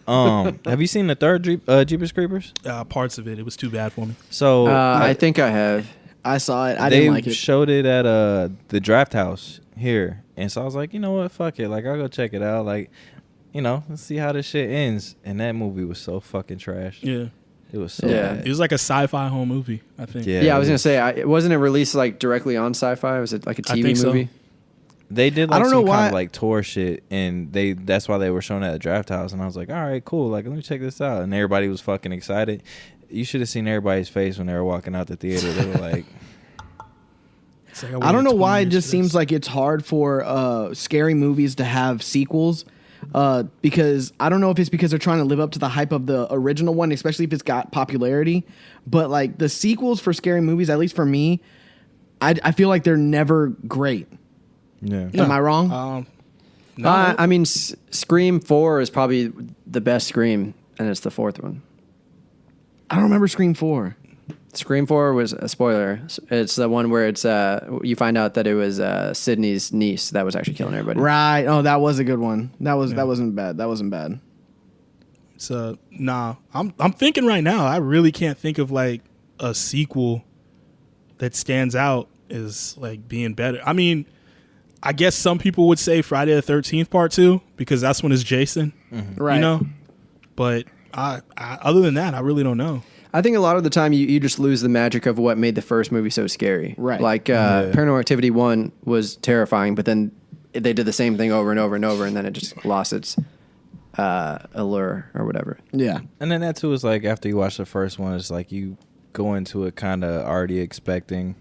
Have you seen the third Jeepers Creepers? Parts of it. It was too bad for me. So I think I have. I saw it. I didn't like it. They showed it at the Draft House here, and so I was like, you know what, fuck it. Like I'll go check it out. Like, let's see how this shit ends. And that movie was so fucking trash. Yeah. It was so bad. It was like a sci-fi home movie, I think. Yeah, I was gonna say, wasn't it released like directly on Sci-Fi? Was it like a TV movie? So. They did like I don't know some why. kind of like tour shit, and that's why they were showing it at the Draft House. And I was like, all right, cool. Like, let me check this out. And everybody was fucking excited. You should have seen everybody's face when they were walking out the theater. They were like, I don't know why it just seems like it's hard for scary movies to have sequels. Because I don't know if it's because they're trying to live up to the hype of the original one, especially if it's got popularity. But like the sequels for scary movies, at least for me, I feel like they're never great. yeah. Am I wrong? No. I mean, Scream 4 is probably the best Scream, and it's the fourth one. I don't remember Scream 4. Scream 4 was a spoiler. It's the one where it's you find out that it was Sydney's niece that was actually killing everybody. Right. Oh, that was a good one. That wasn't bad. That wasn't bad. So nah, I'm thinking right now. I really can't think of like a sequel that stands out as like being better. I mean, I guess some people would say Friday the 13th Part 2 because that's when it's Jason, Right. You know. But I other than that, I really don't know. I think a lot of the time you just lose the magic of what made the first movie so scary. Right. Like Paranormal Activity 1 was terrifying, but then they did the same thing over and over and over, and then it just lost its allure or whatever. Yeah. And then that too is like after you watch the first one, it's like you go into it kind of already expecting,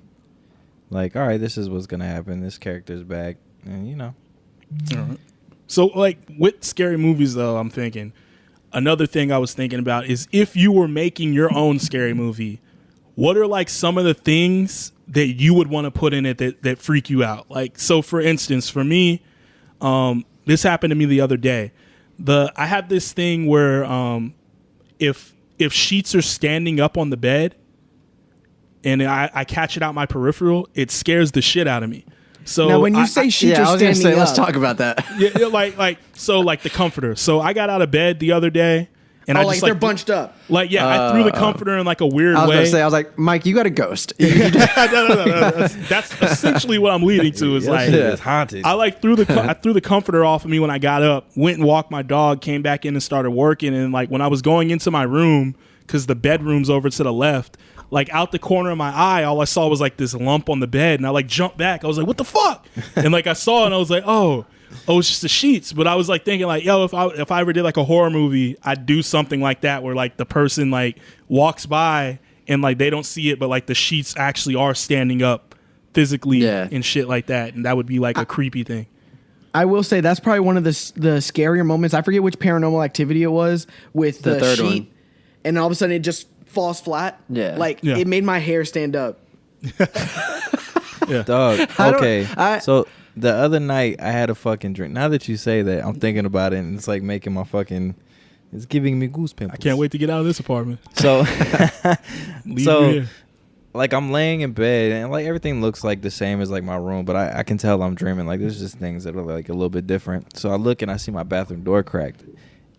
like, all right, this is what's gonna happen. This character's back, and you know. All right. So like with scary movies though, I'm thinking another thing I was thinking about is if you were making your own scary movie, what are like some of the things that you would want to put in it that freak you out? Like, so for instance, for me, this happened to me the other day. I have this thing where if sheets are standing up on the bed and I catch it out my peripheral, it scares the shit out of me. So Now, when you say sheets I are was gonna standing say, let's up, talk about that. yeah, like the comforter. So I got out of bed the other day, and I like just they're like bunched up. Like I threw the comforter in like a weird I was way. gonna say, I was like, Mike, you got a ghost. No, that's essentially what I'm leading to. Is like It's haunted. I like I threw the comforter off of me when I got up, went and walked my dog, came back in and started working. And like when I was going into my room, because the bedroom's over to the left, like out the corner of my eye, all I saw was like this lump on the bed, and I like jumped back. I was like, "What the fuck?" And like I saw it, and I was like, "Oh, it's just the sheets." But I was like thinking, like, yo, if I ever did like a horror movie, I'd do something like that, where like the person like walks by and like they don't see it, but like the sheets actually are standing up physically and shit like that, and that would be like a creepy thing. I will say that's probably one of the scarier moments. I forget which Paranormal Activity it was with the third sheet, one. and all of a sudden it just falls flat. Yeah. Yeah. It made my hair stand up. Dog. Okay. So the other night I had a fucking drink. Now that you say that, I'm thinking about it, and it's like making my fucking. It's giving me goose pimples. I can't wait to get out of this apartment. So, Leave so me here. like I'm laying in bed, and like everything looks like the same as like my room, but I can tell I'm dreaming. Like there's just things that are like a little bit different. So I look and I see my bathroom door cracked,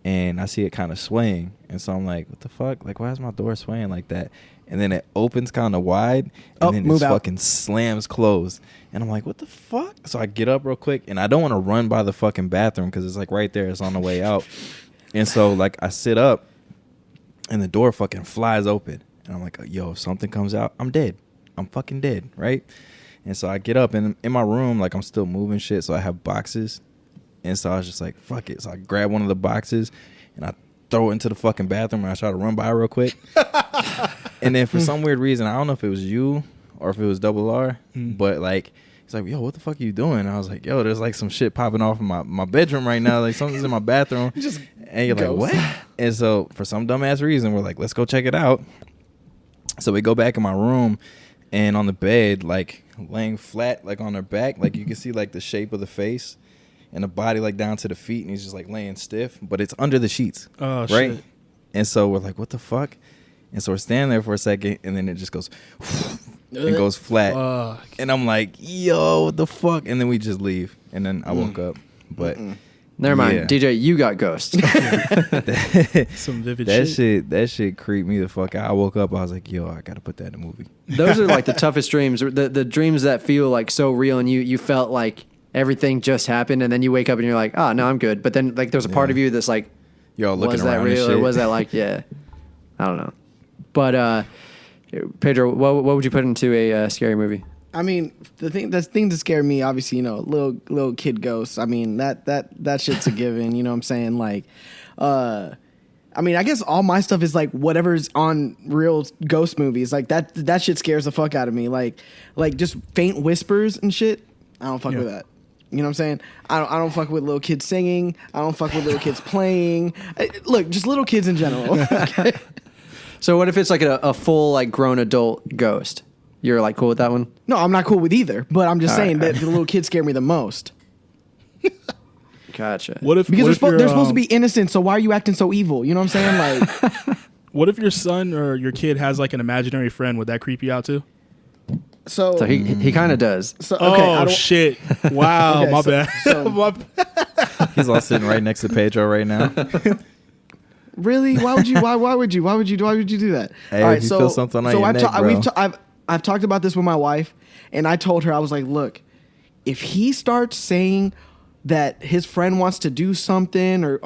and I see it kind of swaying, and so I'm like, what the fuck? Like why is my door swaying like that? And then it opens kind of wide, and then it fucking slams closed. And I'm like, what the fuck? So I get up real quick, and I don't want to run by the fucking bathroom because it's like right there. It's on the way out. And so like I sit up, and the door fucking flies open. And I'm like, yo, if something comes out, I'm dead. I'm fucking dead, right? And so I get up, and in my room, like I'm still moving shit. So I have boxes. And so I was just like, fuck it. So I grab one of the boxes, and I throw it into the fucking bathroom, and I try to run by real quick. And then for some weird reason, I don't know if it was you or if it was Double R, but like, he's like, yo, what the fuck are you doing? And I was like, yo, there's like some shit popping off in my bedroom right now. Like something's in my bathroom. And you're like, what? And so for some dumbass reason, we're like, let's go check it out. So we go back in my room, and on the bed, like laying flat, like on her back, like you can see like the shape of the face and the body like down to the feet, and he's just like laying stiff, but it's under the sheets. Oh, right? shit. And so we're like, what the fuck? And so we're standing there for a second, and then it just goes and goes flat. Fuck. And I'm like, yo, what the fuck? And then we just leave. And then I woke up. But Never mind, yeah. DJ, you got ghosts. Some vivid that shit. that shit creeped me the fuck out. I woke up, I was like, yo, I gotta put that in a movie. Those are like the toughest dreams, the dreams that feel like so real, and you felt like everything just happened, and then you wake up and you're like, oh, no, I'm good. But then like there's a part of you that's like, Yo, looking was that around real and shit. or was that like, yeah, I don't know. But Pedro, what would you put into a scary movie? I mean, the thing that scared me, obviously, you know, little kid ghosts. I mean, that shit's a given. You know what I'm saying? Like, I mean, I guess all my stuff is like whatever's on real ghost movies. Like that shit scares the fuck out of me. Like just faint whispers and shit. I don't fuck with that. You know what I'm saying? I don't fuck with little kids singing. I don't fuck with little kids playing. Look, just little kids in general. Okay? So what if it's like a full like grown adult ghost? You're like cool with that one? No, I'm not cool with either. But I'm just All saying right. that the little kids scare me the most. Gotcha. What if Because what if they're you're, supposed to be innocent, so why are you acting so evil? You know what I'm saying? Like, What if your son or your kid has like an imaginary friend? Would that creep you out too? So, So he kind of does. so okay, I Oh don't, shit! Wow, Okay, my so- bad. so- My bad. He's all sitting right next to Pedro right now. really? Why would you? Why would you? Why would you do that? Hey, if you feel something on your I've neck, bro. I've talked about this with my wife, and I told her, I was like, look, if he starts saying that his friend wants to do something, or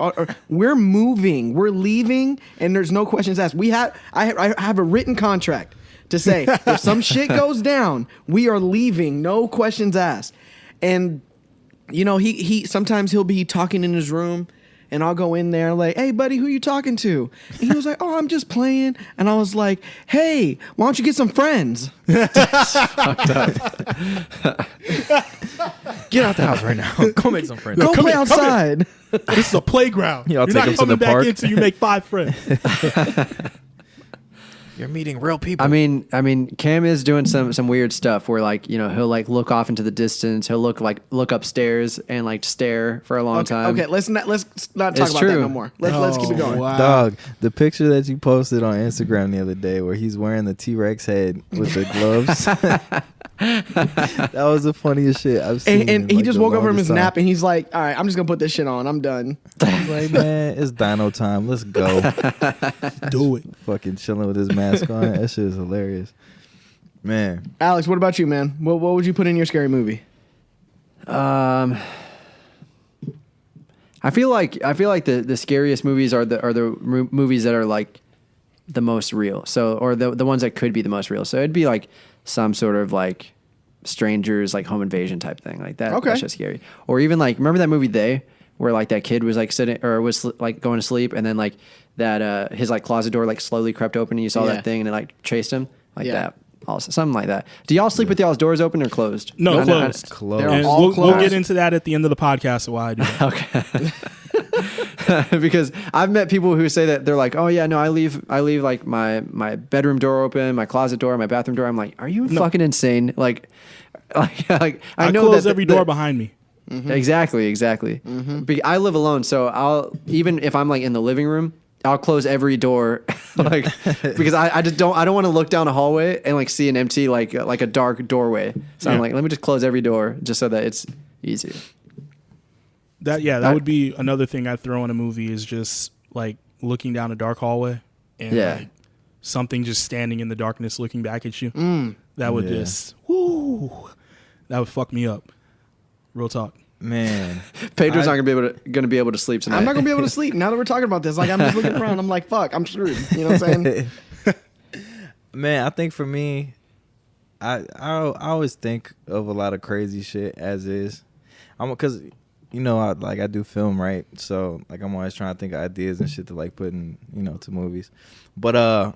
we're moving, we're leaving, and there's no questions asked. I have a written contract to say if some shit goes down, we are leaving, no questions asked. And you know, he sometimes he'll be talking in his room, and I'll go in there like, hey buddy, who you talking to? And he was like, oh, I'm just playing. And I was like, hey, why don't you get some friends? Get out the house right now. Go make some friends. Go come play here, come here. outside. This is a playground. Yeah, I'll You're take not him to coming the back park. in till you make 5 friends. You're meeting real people. I mean, Cam is doing some weird stuff where like, you know, he'll like look off into the distance. He'll look upstairs and like stare for a long time. Okay, let's not talk It's about that true. no more. Let's keep it going. Wow. Dog, the picture that you posted on Instagram the other day where he's wearing the T-Rex head with the gloves. That was the funniest shit I've seen. And in, he like, just the woke up from his longest time. nap and he's like, all right, I'm just gonna put this shit on. I'm done. He's like, man, it's dino time. Let's go. Do it. Fucking chilling with his mask on. That shit is hilarious. Man. Alex, what about you, man? What would you put in your scary movie? I feel like the scariest movies are the movies that are like the most real. So, or the ones that could be the most real. So it'd be like some sort of like strangers, like home invasion type thing like that. Okay. That's just scary. Or even like, remember that movie They, where like that kid was like sitting or was like going to sleep, and then like that his like closet door like slowly crept open, and you saw Yeah. that thing, and it like chased him like Yeah. that. Also, something like that. Do y'all sleep with y'all's doors open or closed? No, I know- closed. Close. They're And all we'll closed. get into that at the end of the podcast. Why I do that. Okay. Because I've met people who say that they're like, oh yeah, no, I leave like my bedroom door open, my closet door, my bathroom door. I'm like, are you fucking insane? Like I know close that every door behind me. Exactly. I live alone, so I'll, even if I'm like in the living room, I'll close every door, like because I don't want to look down a hallway and like see an empty like a dark doorway. So I'm Yeah. like, let me just close every door just so that it's easier. That would be another thing I'd throw in a movie, is just like looking down a dark hallway and Yeah. like something just standing in the darkness looking back at you. That would Yeah. just that would fuck me up. Real talk. Man. Pedro's not gonna be able to sleep tonight. I'm not gonna be able to sleep now that we're talking about this. Like I'm just looking around. I'm like, fuck, I'm screwed. You know what I'm saying? Man, I think for me, I always think of a lot of crazy shit as is. Because you know, I do film, right? So like I'm always trying to think of ideas and shit to like put in, you know, to movies. But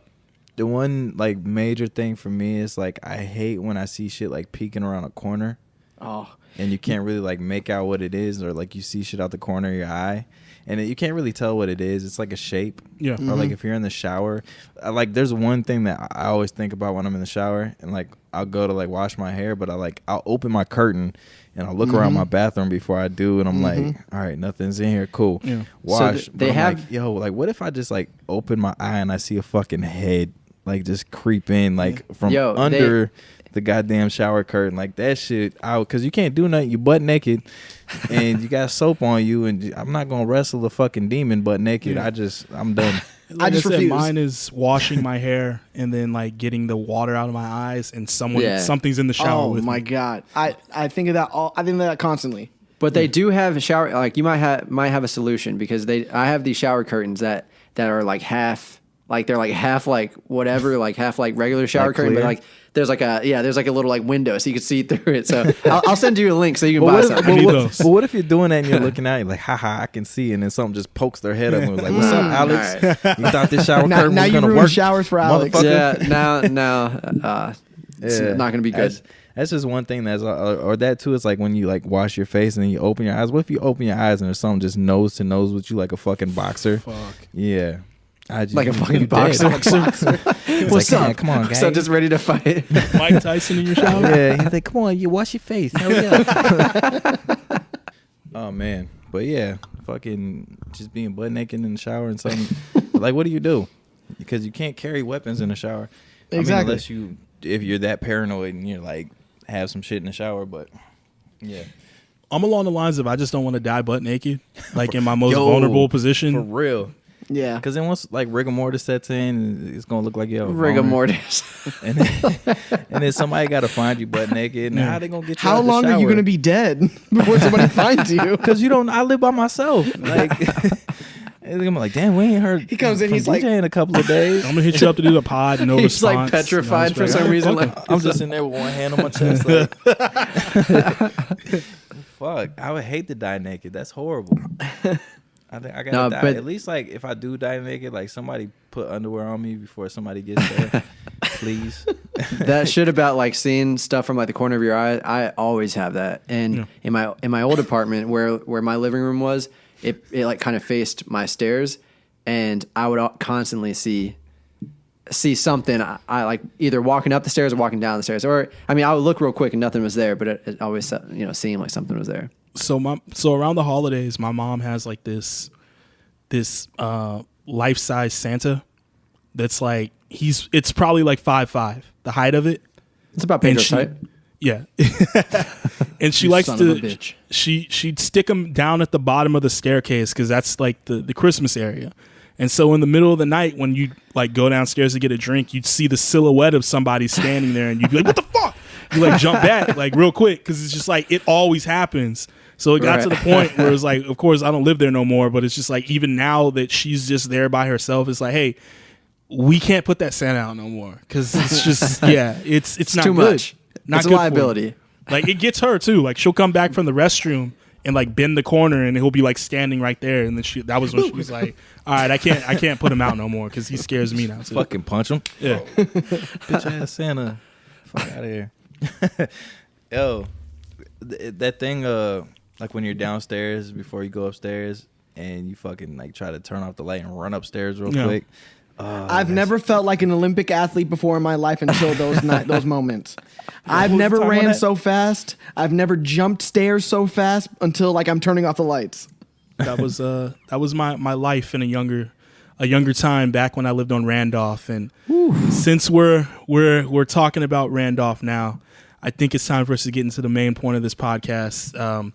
the one like major thing for me is like I hate when I see shit like peeking around a corner. Oh, And you can't really like make out what it is, or like you see shit out the corner of your eye and you can't really tell what it is. It's like a shape. Yeah. Or like if you're in the shower, like there's one thing that I always think about when I'm in the shower, and like I'll go to like wash my hair, but I'll open my curtain and I'll look around my bathroom before I do, and I'm like, all right, nothing's in here, cool. Yeah. Wash. So But they I'm have- like, yo, like what if I just like open my eye and I see a fucking head like just creep in like from Yo, under the goddamn shower curtain, like that shit out, because you can't do nothing. You butt naked and you got soap on you, and I'm not gonna wrestle a fucking demon butt naked. Yeah. I'm done. Like just I said, refuse. mine is washing my hair and then like getting the water out of my eyes, and something's in the shower oh with my me. god. I think of that I think of that constantly. But they do have a shower. Like you might have a solution, because I have these shower curtains that are like half, like they're like half like whatever, like half like regular shower Like curtain, but clear? like there's like a little like window so you can see through it. So I'll send you a link so you can buy What some. if, I need but those. what if you're doing that and you're looking out, you're like, haha, I can see, and then something just pokes their head up and was like, what's up, Alex? You thought this shower Now- curtain now was you gonna ruined work? showers for Alex. motherfucker? Yeah, now it's Yeah. not gonna be good. That's just one thing that's or that too is like when you like wash your face and then you open your eyes. What if you open your eyes and there's something just nose to nose with you like a fucking boxer? Fuck. Yeah. Like a fucking you dead. boxer. It's What's like, up? "Yeah, come on, guys. So just ready to fight. Mike Tyson in your shower? Yeah, he's like, come on, you wash your face. Hurry up. Oh man, but yeah, fucking just being butt naked in the shower and something. Like, what do you do? Because you can't carry weapons in the shower. Exactly. I mean, if you're that paranoid and you're like have some shit in the shower, but yeah. I'm along the lines of I just don't want to die butt naked, like in my most vulnerable position. For real. Yeah. Because then once like rigor mortis sets in, it's gonna look like you have a Rigor boner. mortis. and then somebody got to find you butt naked. And how they gonna get you? How out the long are you shower? going to be dead before somebody finds you? Because you don't. I live by myself. Like I'm like, damn, we ain't heard. He comes in, from he's DJ like- in a couple of days. I'm gonna hit you up to do the pod. No He's like response. petrified No for some response. reason. Fuck Like, I'm just in there with one hand on my chest. Like, fuck, I would hate to die naked. That's horrible. I think I gotta No, die. but- At least like if I do die naked, like somebody put underwear on me before somebody gets there, please. that shit about like seeing stuff from like the corner of your eye, I always have that. And in my old apartment where my living room was, it like kind of faced my stairs, and I would constantly see something. I like either walking up the stairs or walking down the stairs, or I mean I would look real quick and nothing was there, but it always seemed like something was there. So around the holidays, my mom has like this life-size Santa that's like it's probably like 5'5", the height of it. It's about And Pedro's height. Yeah. And she likes son of a to bitch. she'd stick them down at the bottom of the staircase because that's like the Christmas area. And so in the middle of the night when you like go downstairs to get a drink, you'd see the silhouette of somebody standing there and you'd be like, what the fuck? You like jump back like real quick because it's just like it always happens. So it got to the point where it's like, of course I don't live there no more, but it's just like even now that she's just there by herself, it's like, hey, we can't put that Santa out no more because it's just it's not too good. much. Not It's a good for liability. you. Like it gets her too. Like she'll come back from the restroom and like bend the corner and he'll be like standing right there. And then that was when she was like, all right, I can't put him out no more because he scares me now too. Fucking punch him. Yeah. Bitch ass Santa. Fuck out of here. Yo, that thing, like when you're downstairs before you go upstairs and you fucking like try to turn off the light and run upstairs real quick. I've never felt like an Olympic athlete before in my life until those moments. I've was never the time on ran that? so fast. I've never jumped stairs so fast until like I'm turning off the lights. That was my life in a younger time back when I lived on Randolph. And since we're talking about Randolph now, I think it's time for us to get into the main point of this podcast.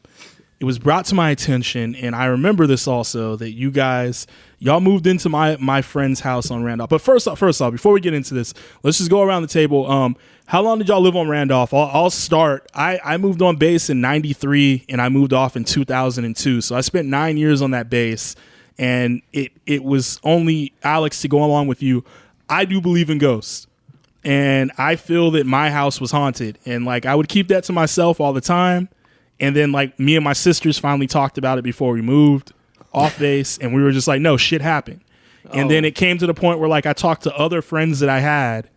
It was brought to my attention, and I remember this also, that y'all moved into my friend's house on Randolph. But first off, before we get into this, let's just go around the table. How long did y'all live on Randolph? I'll start. I moved on base in 93, and I moved off in 2002. So I spent 9 years on that base, and it was only Alex to go along with you. I do believe in ghosts. And I feel that my house was haunted. And like I would keep that to myself all the time. And then like me and my sisters finally talked about it before we moved off base. And we were just like, no, shit happened. And then it came to the point where like I talked to other friends that I had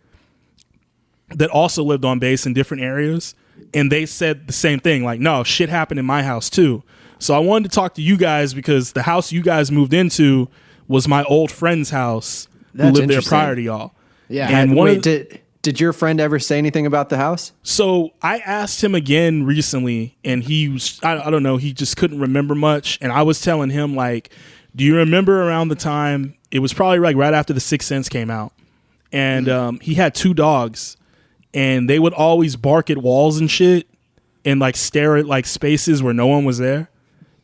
that also lived on base in different areas. And they said the same thing. Like, no, shit happened in my house too. So I wanted to talk to you guys because the house you guys moved into was my old friend's house who That's lived there interesting. prior to y'all. Yeah. And Did your friend ever say anything about the house? So I asked him again recently, and he was, I don't know, he just couldn't remember much. And I was telling him, like, do you remember around the time, it was probably like right after The Sixth Sense came out. And he had 2 dogs, and they would always bark at walls and shit and like stare at like spaces where no one was there.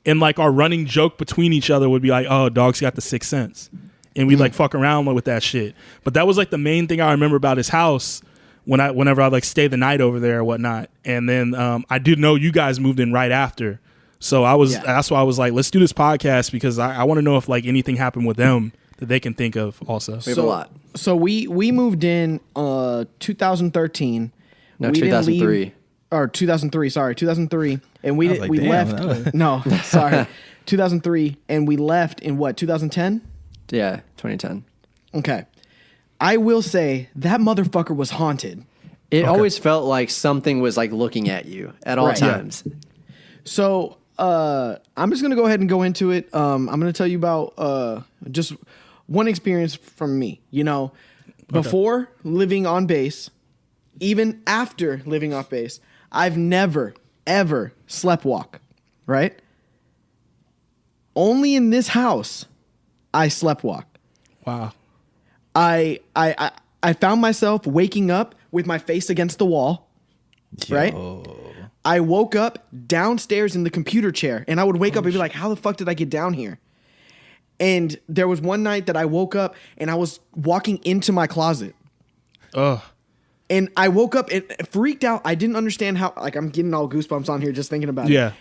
And like our running joke between each other would be like, oh, dog's got the 6th sense. And we'd like fuck around with that shit. But that was like the main thing I remember about his house whenever I like stay the night over there or whatnot. And then I did know you guys moved in right after. So that's why I was like, let's do this podcast because I want to know if like anything happened with them that they can think of also. We have a lot. So we moved in 2013. No, We didn't 2003. leave- or 2003, sorry, 2003. And we was like, we damn, left. that was- No, sorry. 2003 and we left in what? 2010? Yeah, 2010. Okay. I will say that motherfucker was haunted. It always felt like something was like looking at you at all Right. Yeah. times. So I'm just gonna go ahead and go into it. I'm gonna tell you about just one experience from me. You know, before living on base, even after living off base, I've never ever sleptwalk. Right? Only in this house, I sleptwalk. Wow. I found myself waking up with my face against the wall, right? I woke up downstairs in the computer chair, and I would wake up and be like, how the fuck did I get down here? And there was one night that I woke up and I was walking into my closet. Ugh. And I woke up and freaked out. I didn't understand how, like, I'm getting all goosebumps on here just thinking about it. Yeah.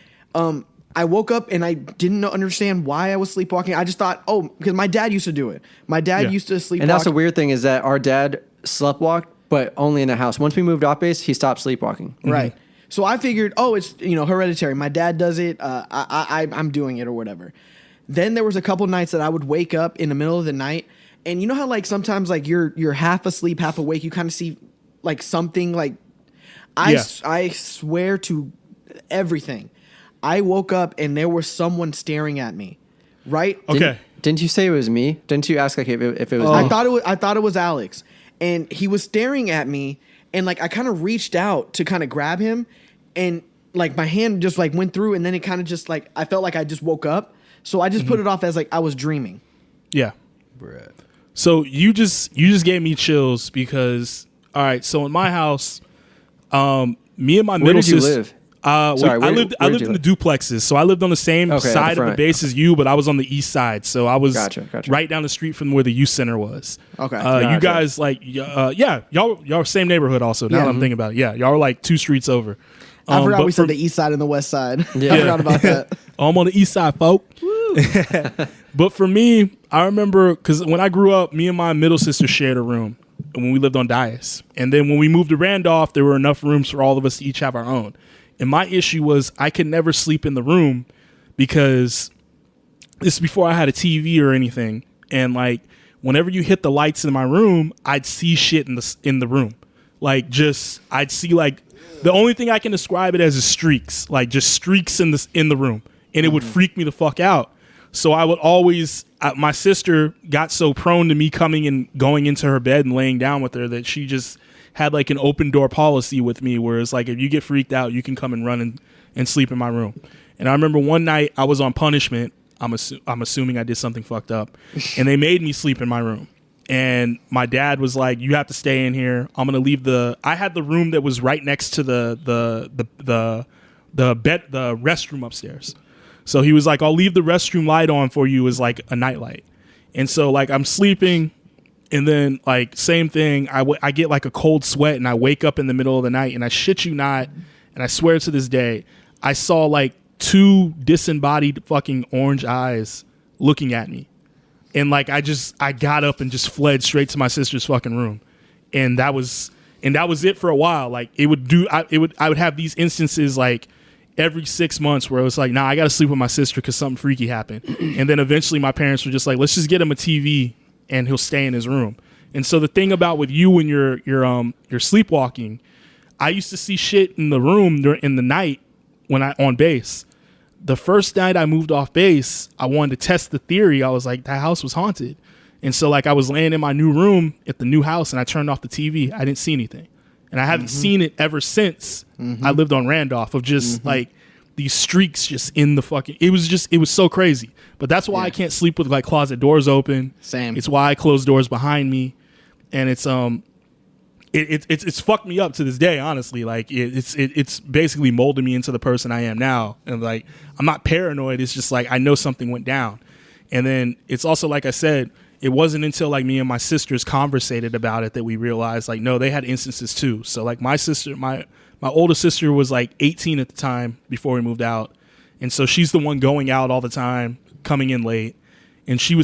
I woke up and I didn't understand why I was sleepwalking. I just thought, because my dad used to do it. My dad used to sleepwalk. And that's the weird thing is that our dad sleptwalked, but only in the house. Once we moved off base, he stopped sleepwalking. Right. So I figured, it's hereditary. My dad does it. I'm doing it or whatever. Then there was a couple nights that I would wake up in the middle of the night, and you know how like sometimes like you're half asleep, half awake. You kind of see like something like I swear to everything. I woke up and there was someone staring at me. Right? Okay. Didn't you say it was me? Didn't you ask like if it was me? I thought it was Alex, and he was staring at me, and like I kind of reached out to kind of grab him, and like my hand just like went through, and then it kind of just like I felt like I just woke up, so I just put it off as like I was dreaming. Yeah. Brad. So you just gave me chills because all right. So in my house, me and my middle sister. Where did you live? I lived in the duplexes, so I lived on the same side of the base as you, but I was on the east side, so I was right down the street from where the youth center was. Okay, you guys like, y'all same neighborhood also. Now that I'm thinking about it, y'all were like 2 streets over. I forgot we said the east side and the west side. Yeah. I forgot about that. I'm on the east side, folk. But for me, I remember because when I grew up, me and my middle sister shared a room when we lived on Dias, and then when we moved to Randolph, there were enough rooms for all of us to each have our own. And my issue was I could never sleep in the room because this is before I had a TV or anything. And like whenever you hit the lights in my room, I'd see shit in the room. Like just I'd see like the only thing I can describe it as is streaks, like just streaks in the room, and it would freak me the fuck out. So I would always my sister got so prone to me coming and going into her bed and laying down with her that she just had like an open door policy with me where it's like if you get freaked out you can come and run and sleep in my room. And I remember one night I was on punishment. I'm assuming I did something fucked up, and they made me sleep in my room. And my dad was like, you have to stay in here. I'm gonna leave I had the room that was right next to the restroom upstairs. So he was like, I'll leave the restroom light on for you as like a nightlight. And so like I'm sleeping. And then, like, same thing, I get, like, a cold sweat, and I wake up in the middle of the night, and I shit you not, and I swear to this day, I saw, like, 2 disembodied fucking orange eyes looking at me. And, like, I got up and just fled straight to my sister's fucking room. And that was it for a while. Like, I would have these instances, like, every 6 months where it was like, nah, I got to sleep with my sister because something freaky happened. And then eventually my parents were just like, let's just get him a TV and he'll stay in his room. And so the thing about with you and your sleepwalking, I used to see shit in the room in the night when on base. The first night I moved off base, I wanted to test the theory. I was like, that house was haunted. And so like I was laying in my new room at the new house and I turned off the TV. I didn't see anything. And I haven't seen it ever since I lived on Randolph of just like these streaks just in the fucking, it was so crazy. But that's why I can't sleep with like closet doors open. Same. It's why I close doors behind me. And it's fucked me up to this day, honestly. Like it's basically molded me into the person I am now. And like, I'm not paranoid. It's just like, I know something went down. And then it's also, like I said, it wasn't until like me and my sisters conversated about it that we realized like, no, they had instances too. So like my sister, my older sister was like 18 at the time before we moved out. And so she's the one going out all the time, coming in late. And she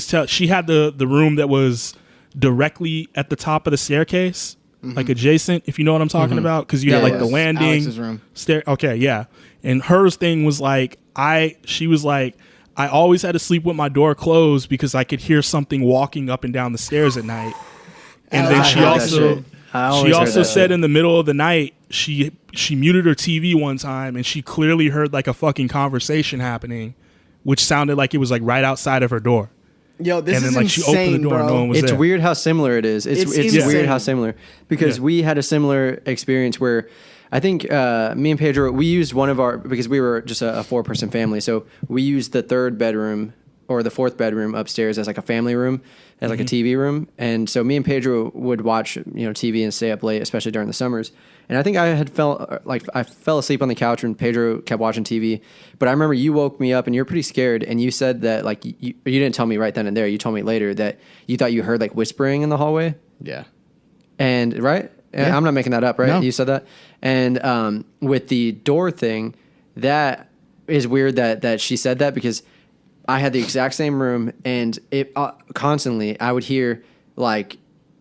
had the room that was directly at the top of the staircase, like adjacent, if you know what I'm talking about. Cause you had like the landing Alex's room. stair. Okay. Yeah. And her thing was like, she was like, I always had to sleep with my door closed because I could hear something walking up and down the stairs at night. And then she also said in the middle of the night, she muted her TV one time and she clearly heard like a fucking conversation happening, which sounded like it was like right outside of her door. Yo, this and is then like insane, she opened the door bro. and no one was It's there. weird how similar it is. It's weird how similar because we had a similar experience where I think me and Pedro, we used one of our, because we were just a 4-person family, so we used the third bedroom or the fourth bedroom upstairs as like a family room, as like a TV room. And so me and Pedro would watch, TV and stay up late, especially during the summers. And I think I fell asleep on the couch when Pedro kept watching TV. But I remember you woke me up and you were pretty scared. And you said that like, you didn't tell me right then and there. You told me later that you thought you heard like whispering in the hallway. Yeah. And right? Yeah. I'm not making that up, right? No. You said that. And with the door thing, that is weird that she said that, because I had the exact same room, and it constantly I would hear like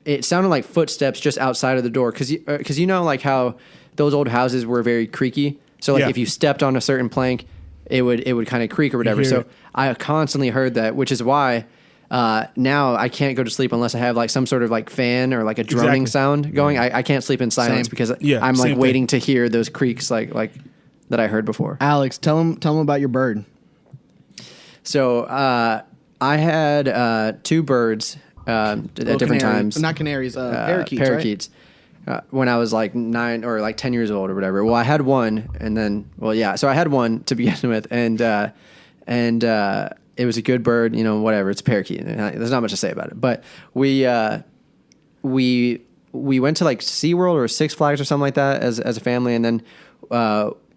it sounded like footsteps just outside of the door, because like how those old houses were very creaky. So like if you stepped on a certain plank, it would kind of creak or whatever. So I constantly heard that, which is why now I can't go to sleep unless I have like some sort of like fan or like a droning sound going. I can't sleep in silence because I'm like waiting to hear those creaks like that I heard before. Alex, tell him about your bird. So I had 2 birds at different times. Not canaries, parakeets. Parakeets. Right? When I was like 9 or like 10 years old or whatever. Well, I had one, and then so I had one to begin with, and it was a good bird. Whatever. It's a parakeet. There's not much to say about it. But we went to like SeaWorld or Six Flags or something like that as a family, and then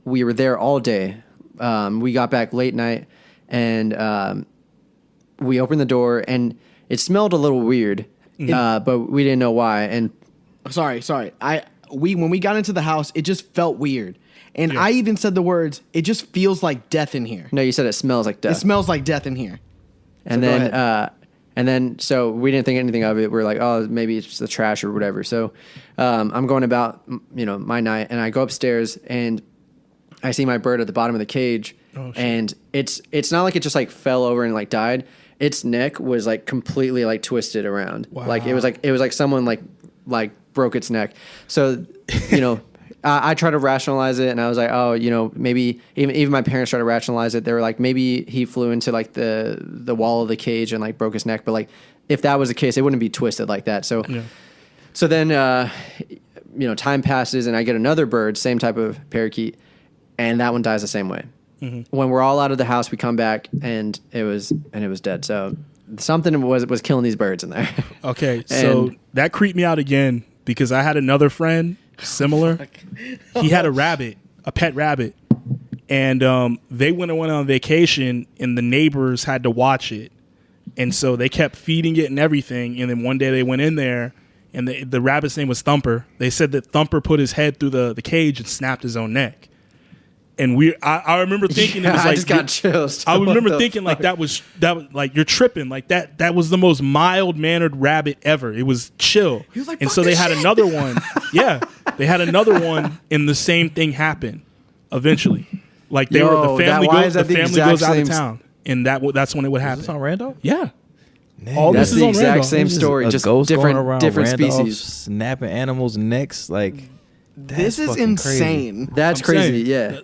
we were there all day. We got back late night, and we opened the door, and it smelled a little weird, but we didn't know why. And sorry. When we got into the house, it just felt weird, and I even said the words, "It just feels like death in here." No, you said it smells like death. It smells like death in here. And then so we didn't think anything of it. We're like, oh, maybe it's the trash or whatever. So I'm going about my night, and I go upstairs, and I see my bird at the bottom of the cage, and it's not like it just like fell over and like died. Its neck was like completely like twisted around. Wow. Like it was like someone like broke its neck. So I try to rationalize it, and I was like, oh, maybe even my parents try to rationalize it. They were like, maybe he flew into like the wall of the cage and like broke his neck. But like if that was the case, it wouldn't be twisted like that. So so then time passes, and I get another bird, same type of parakeet. And that one dies the same way. Mm-hmm. When we're all out of the house, we come back, and it was dead. So something was killing these birds in there. Okay, so that creeped me out again, because I had another friend similar. He had a pet rabbit, and they went on vacation, and the neighbors had to watch it, and so they kept feeding it and everything. And then one day they went in there, and the rabbit's name was Thumper. They said that Thumper put his head through the cage and snapped his own neck. And I remember thinking it was like, I just got chills. I remember thinking like that was like, you're tripping, like that was the most mild mannered rabbit ever. It was chill. He was like, and so they had another one. Yeah, they had another one, and the same thing happened eventually. Like the family goes out of town, and that's when it would happen. Is this on Randolph? Yeah. All that's this the is exact Randolph. same story, just ghost going different around Randolph, species, snapping animals' necks. Like This is fucking insane. crazy. That's crazy. Yeah.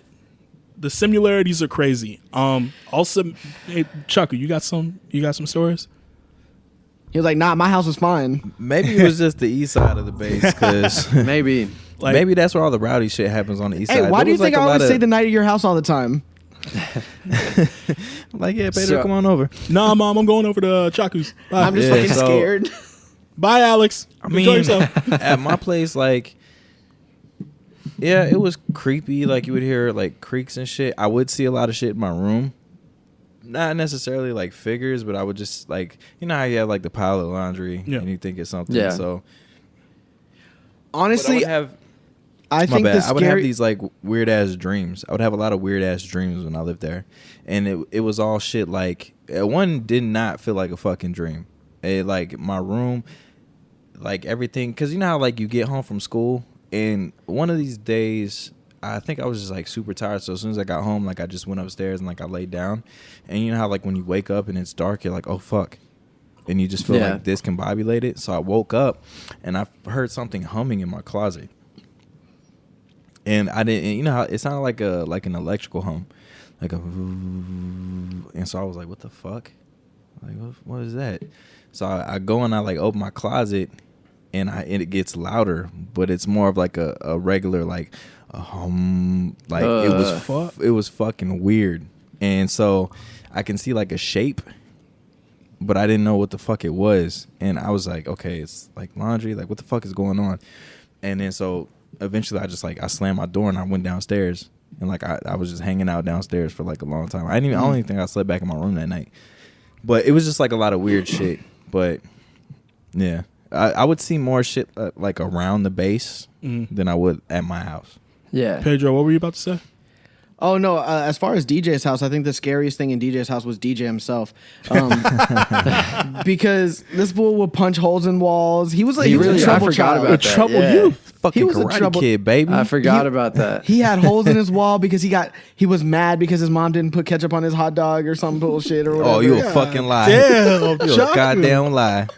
The similarities are crazy. Also, hey, Chucky, you got some stories? He was like, nah, my house was fine. Maybe it was just the east side of the base, because Maybe. maybe that's where all the rowdy shit happens, on the east Hey, side. why do you think I always of, say the night at your house all the time? like, yeah, Pedro, come on over. Nah, Mom, I'm going over to Chaku's. Bye. I'm just Yeah, fucking so- scared. Bye, Alex. I Enjoy mean, yourself. at my place, like, yeah, it was creepy. Like, you would hear like creaks and shit. I would see a lot of shit in my room. Not necessarily like figures, but I would just like, how you have like the pile of laundry and you think it's something. Yeah. So Honestly, I I think the I would have scary. these like weird ass dreams. I would have a lot of weird ass dreams when I lived there, and it was all shit. Like, one did not feel like a fucking dream. Like my room, like everything, because you know how like you get home from school, and one of these days I think I was just like super tired. So as soon as I got home, like I just went upstairs and like I laid down, and you know how like when you wake up and it's dark, you're like, oh fuck. And you just feel like discombobulated. So I woke up and I heard something humming in my closet. And I didn't, how it sounded like an electrical hum, like a, and so I was like, what the fuck? Like, what is that? So I go and I like open my closet, and it gets louder, but it's more of like a regular like a hum. Like it was fucking weird. And so I can see like a shape but I didn't know what the fuck it was. And I was like, okay, it's like laundry. Like, what the fuck is going on? And then so eventually I slammed my door and I went downstairs. And like I was just hanging out downstairs for like a long time. I don't even think I slept back in my room that night. But it was just like a lot of weird shit. But yeah, I would see more shit like around the base than I would at my house. Yeah. Pedro, what were you about to say? Oh no! As far as DJ's house, I think the scariest thing in DJ's house was DJ himself, because this fool would punch holes in walls. He was like he was really- a I trouble forgot child. about that. Trouble yeah. you. Fucking He was a Karate trouble- Kid, baby. I forgot about that. He had holes in his wall because he was mad because his mom didn't put ketchup on his hot dog or some bullshit or whatever. Oh, you a fucking lie. Damn, You a Chaku. goddamn lie.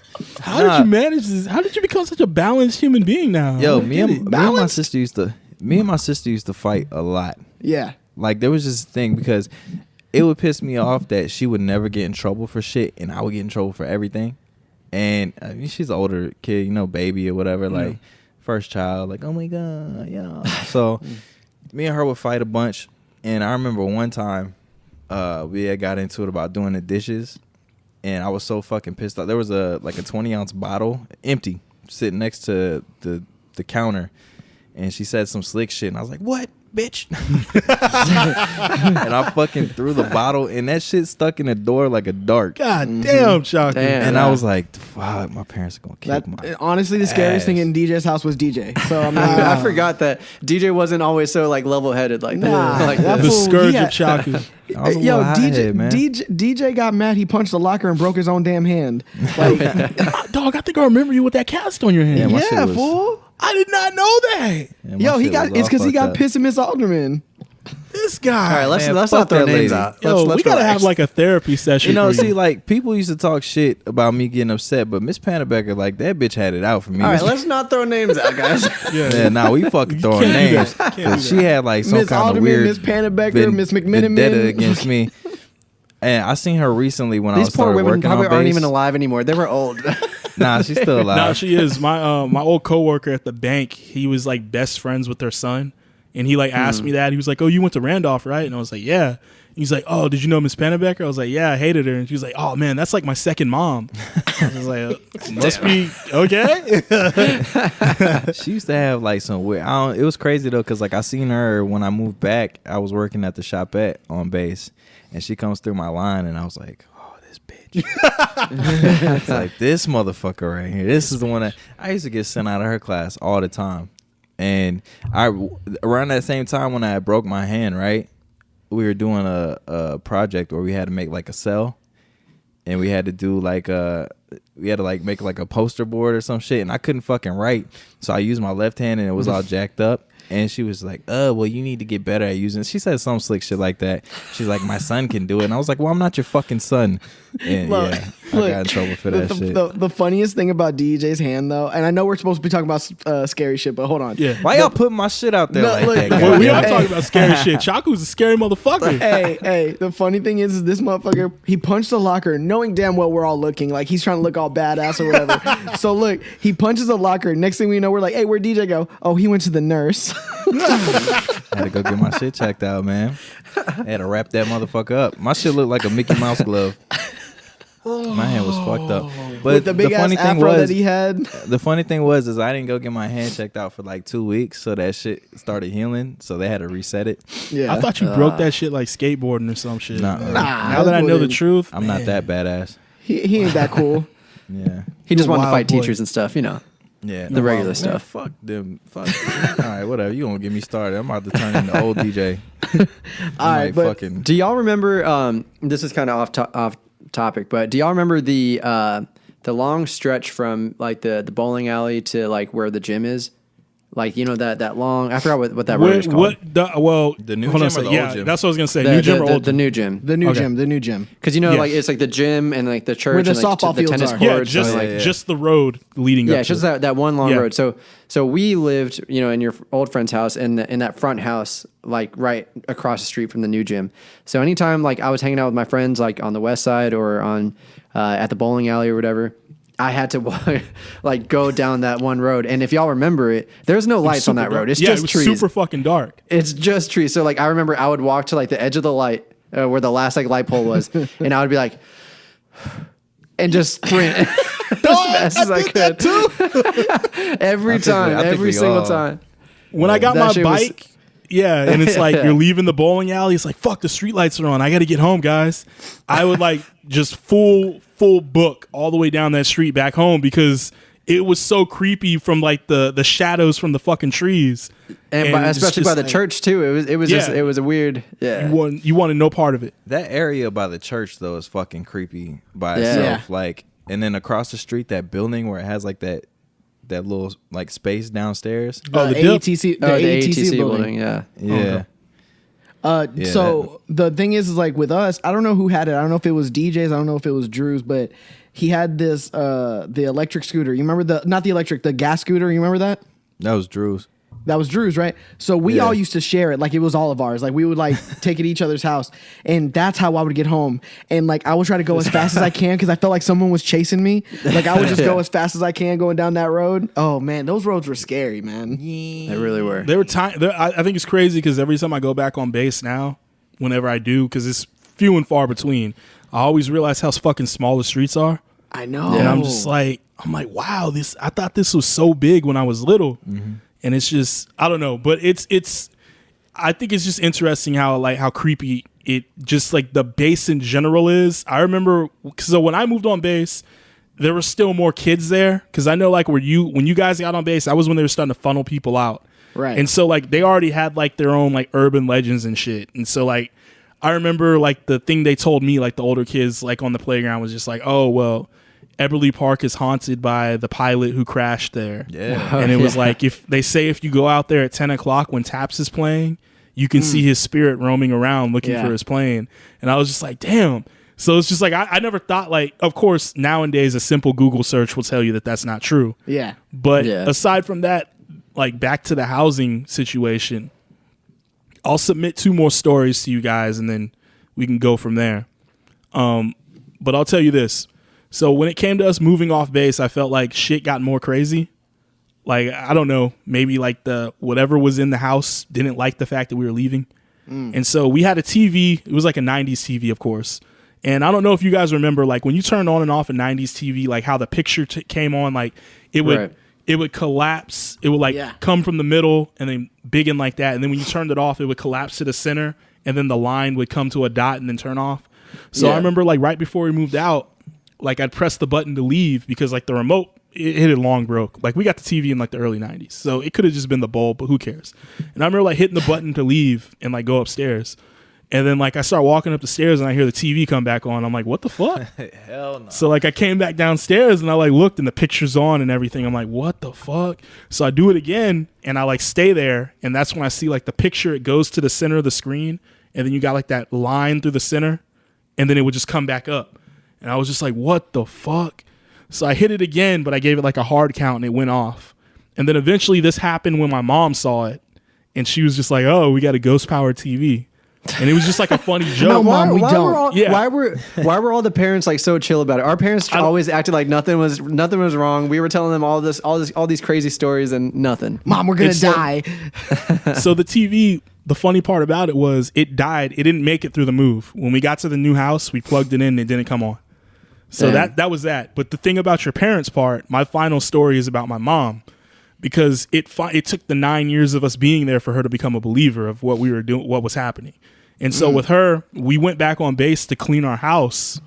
How did you manage this? How did you become such a balanced human being now? Yo, I don't me get and it. my sister used to fight a lot. Yeah. Like there was this thing because it would piss me off that she would never get in trouble for shit and I would get in trouble for everything. And I mean, she's an older kid, you know, baby or whatever, like first child, like, oh my God, yeah. So me and her would fight a bunch. And I remember one time we had got into it about doing the dishes. And I was so fucking pissed off. There was a 20-ounce bottle, empty, sitting next to the counter. And she said some slick shit. And I was like, what? Bitch. And I fucking threw the bottle and that shit stuck in the door like a dart. God damn, Chaku. Damn. And I was like, fuck, my parents are gonna kick my Honestly, the scariest ass. thing in DJ's house was DJ. So I'm not. I forgot that DJ wasn't always so like level-headed like that. Nah, like that The fool, scourge he of had- Chaku. I was a Yo, little hothead, man. DJ got mad. He punched the locker and broke his own damn hand. Like, Dog, I think I remember you with that cast on your hand. Yeah, my shit yeah, was- fool. I did not know that. Yeah, my Yo, he shit got was it's all because he fucked got up. pissed at Miss Alderman. This guy. All right, let's Man, not fuck throw that names lady. out. Yo, Let's we gotta relax. have like a therapy session. You know, for see, like people used to talk shit about me getting upset, but Miss Pannebecker, like that bitch had it out for me. All right, let's not throw names out, guys. Yeah, nah, we fucking throwing can't do names. that. Can't do 'Cause she had like some Miss kind of Alderman, weird Miss Pannebecker, Miss vendetta McMiniman. against me. And I seen her recently when I These was poor started women working probably on aren't bass. even alive anymore. They were old. Nah, she's still alive. No, she is. My old coworker at the bank, he was like best friends with their son. And he like asked me that. He was like, oh, you went to Randolph, right? And I was like, yeah. He's like, oh, did you know Miss Pennebecker? I was like, yeah, I hated her. And she was like, oh, man, that's like my second mom. I was like, must be okay. She used to have like some weird. It was crazy though, cause like I seen her when I moved back. I was working at the shopette on bass, and she comes through my line, and I was like, "Oh, this bitch!" It's like this motherfucker right here. This is the one that I used to get sent out of her class all the time. And around that same time when I broke my hand, right, we were doing a project where we had to make like a cell, and we had to do like we had to like make like a poster board or some shit, and I couldn't fucking write, so I used my left hand and it was all jacked up. And she was like, well, you need to get better at using it. She said some slick shit like that. She's like, my son can do it. And I was like, well, I'm not your fucking son. And Look, yeah, I got in trouble for that shit. The funniest thing about DJ's hand, though, and I know we're supposed to be talking about scary shit, but hold on. Yeah. Why y'all putting my shit out there No, like look, that? Well, we goddamn? are Hey. talking about scary shit. Chaku's a scary motherfucker. Hey, the funny thing is this motherfucker, he punched the locker knowing damn well we're all looking like he's trying to look all badass or whatever. So look, he punches the locker. Next thing we know, we're like, hey, where'd DJ go? Oh, he went to the nurse. I had to go get my shit checked out, man. I had to wrap that motherfucker up. My shit looked like a Mickey Mouse glove. My hand was fucked up. But With the big ass funny thing afro was, that he had. the funny thing was, is I didn't go get my hand checked out for like 2 weeks, so that shit started healing. So they had to reset it. Yeah. I thought you broke that shit like skateboarding or some shit. Nah. Now that I know the wouldn't. truth, I'm not that badass. He ain't that cool. Yeah. He just You're a wanted to wild fight boy. teachers and stuff, you know. Yeah, The regular man, stuff. Fuck them. Fuck. All right, whatever. You gonna get me started? I'm about to turn into old DJ. All right, but fucking. Do y'all remember? This is kind of off topic, but do y'all remember the long stretch from like the bowling alley to like where the gym is? Like, you know, that long. I forgot what that road is called. The new hold on a gym or second. the Yeah, old gym? that's what I was gonna say. The, New gym the, or the, old the gym? new gym. the new Okay. gym, the new gym. Because you know, Yes. like it's like the gym and like the church Where the and like softball the fields tennis are. courts. Yeah, and, just like, just the road leading yeah, up it's to just it. that one long Yeah. road. So we lived, you know, in your old friend's house in that front house, like right across the street from the new gym. So anytime like I was hanging out with my friends, like on the west side or on at the bowling alley or whatever, I had to like go down that one road. And if y'all remember it, there's no lights on that road. It's yeah, just it was trees. super fucking dark. It's just trees. So like I remember I would walk to like the edge of the light where the last like light pole was, and I would be like, and just sprint as fast as I could. Every time, every single time. When I got That my shit was- bike, yeah, and it's like you're leaving the bowling alley. It's like, fuck, the streetlights are on. I got to get home, guys. I would like just full book all the way down that street back home because it was so creepy from like the shadows from the fucking trees, and especially by the church too. It was just, it was a weird. Yeah, you wanted no part of it. That area by the church though is fucking creepy by Yeah. itself. Like, and then across the street, that building where it has like that little like space downstairs. Oh, the dip? ATC, the the ATC building. Yeah. Yeah. Yeah, So the thing is like with us, I don't know who had it. I don't know if it was DJ's. I don't know if it was Drew's, but he had this the electric scooter. You remember the gas scooter? You remember that? That was Drew's. That was Drew's, right? So we Yeah. all used to share it like it was all of ours. Like we would like take it to each other's house, and that's how I would get home. And like I would try to go as fast as I can because I felt like someone was chasing me. Like I would just go as fast as I can going down that road. Oh man, those roads were scary, man. They really were. They were I think it's crazy because every time I go back on base now, whenever I do, because it's few and far between, I always realize how fucking small the streets are. I know. And I'm just like, wow, I thought this was so big when I was little. And it's just, I don't know, but I think it's just interesting how creepy it just like the base in general is. I remember, so when I moved on base, there were still more kids there. Cause I know like when you guys got on base, that was when they were starting to funnel people out. Right. And so like they already had like their own like urban legends and shit. And so like, I remember like the thing they told me, like the older kids like on the playground was just like, oh, well, Eberly Park is haunted by the pilot who crashed there. Yeah. And it was like, if you go out there at 10 o'clock when Taps is playing, you can see his spirit roaming around looking for his plane. And I was just like, damn. So it's just like, I never thought like, of course, nowadays a simple Google search will tell you that that's not true. Yeah. But aside from that, like back to the housing situation, I'll submit 2 more stories to you guys and then we can go from there. But I'll tell you this. So when it came to us moving off base, I felt like shit got more crazy. Like, I don't know, maybe like whatever was in the house didn't like the fact that we were leaving. And so we had a TV. It was like a 90s TV, of course. And I don't know if you guys remember, like when you turned on and off a 90s TV, like how the picture came on, like it would collapse. It would come from the middle and then big like that. And then when you turned it off, it would collapse to the center. And then the line would come to a dot and then turn off. So I remember like right before we moved out, like I'd press the button to leave because like the remote, it had long broke. Like we got the TV in like the early 90s. So it could have just been the bulb, but who cares? And I remember like hitting the button to leave and like go upstairs. And then like I start walking up the stairs and I hear the TV come back on. I'm like, what the fuck? Hell no. So like I came back downstairs and I like looked and the picture's on and everything. I'm like, what the fuck? So I do it again and I like stay there. And that's when I see like the picture, it goes to the center of the screen. And then you got like that line through the center and then it would just come back up. And I was just like, what the fuck? So I hit it again, but I gave it like a hard count and it went off. And then eventually this happened when my mom saw it. And she was just like, oh, we got a ghost powered TV. And it was just like a funny joke. No, Mom, we don't. Why were all the parents like so chill about it? Our parents always acted like nothing was wrong. We were telling them all these crazy stories and nothing. Mom, we're gonna die. So the TV, the funny part about it was it died. It didn't make it through the move. When we got to the new house, we plugged it in and it didn't come on. So that was that. But the thing about your parents' part, my final story is about my mom. Because it took the 9 years of us being there for her to become a believer of what we were doing, what was happening. And so with her, we went back on base to clean our house,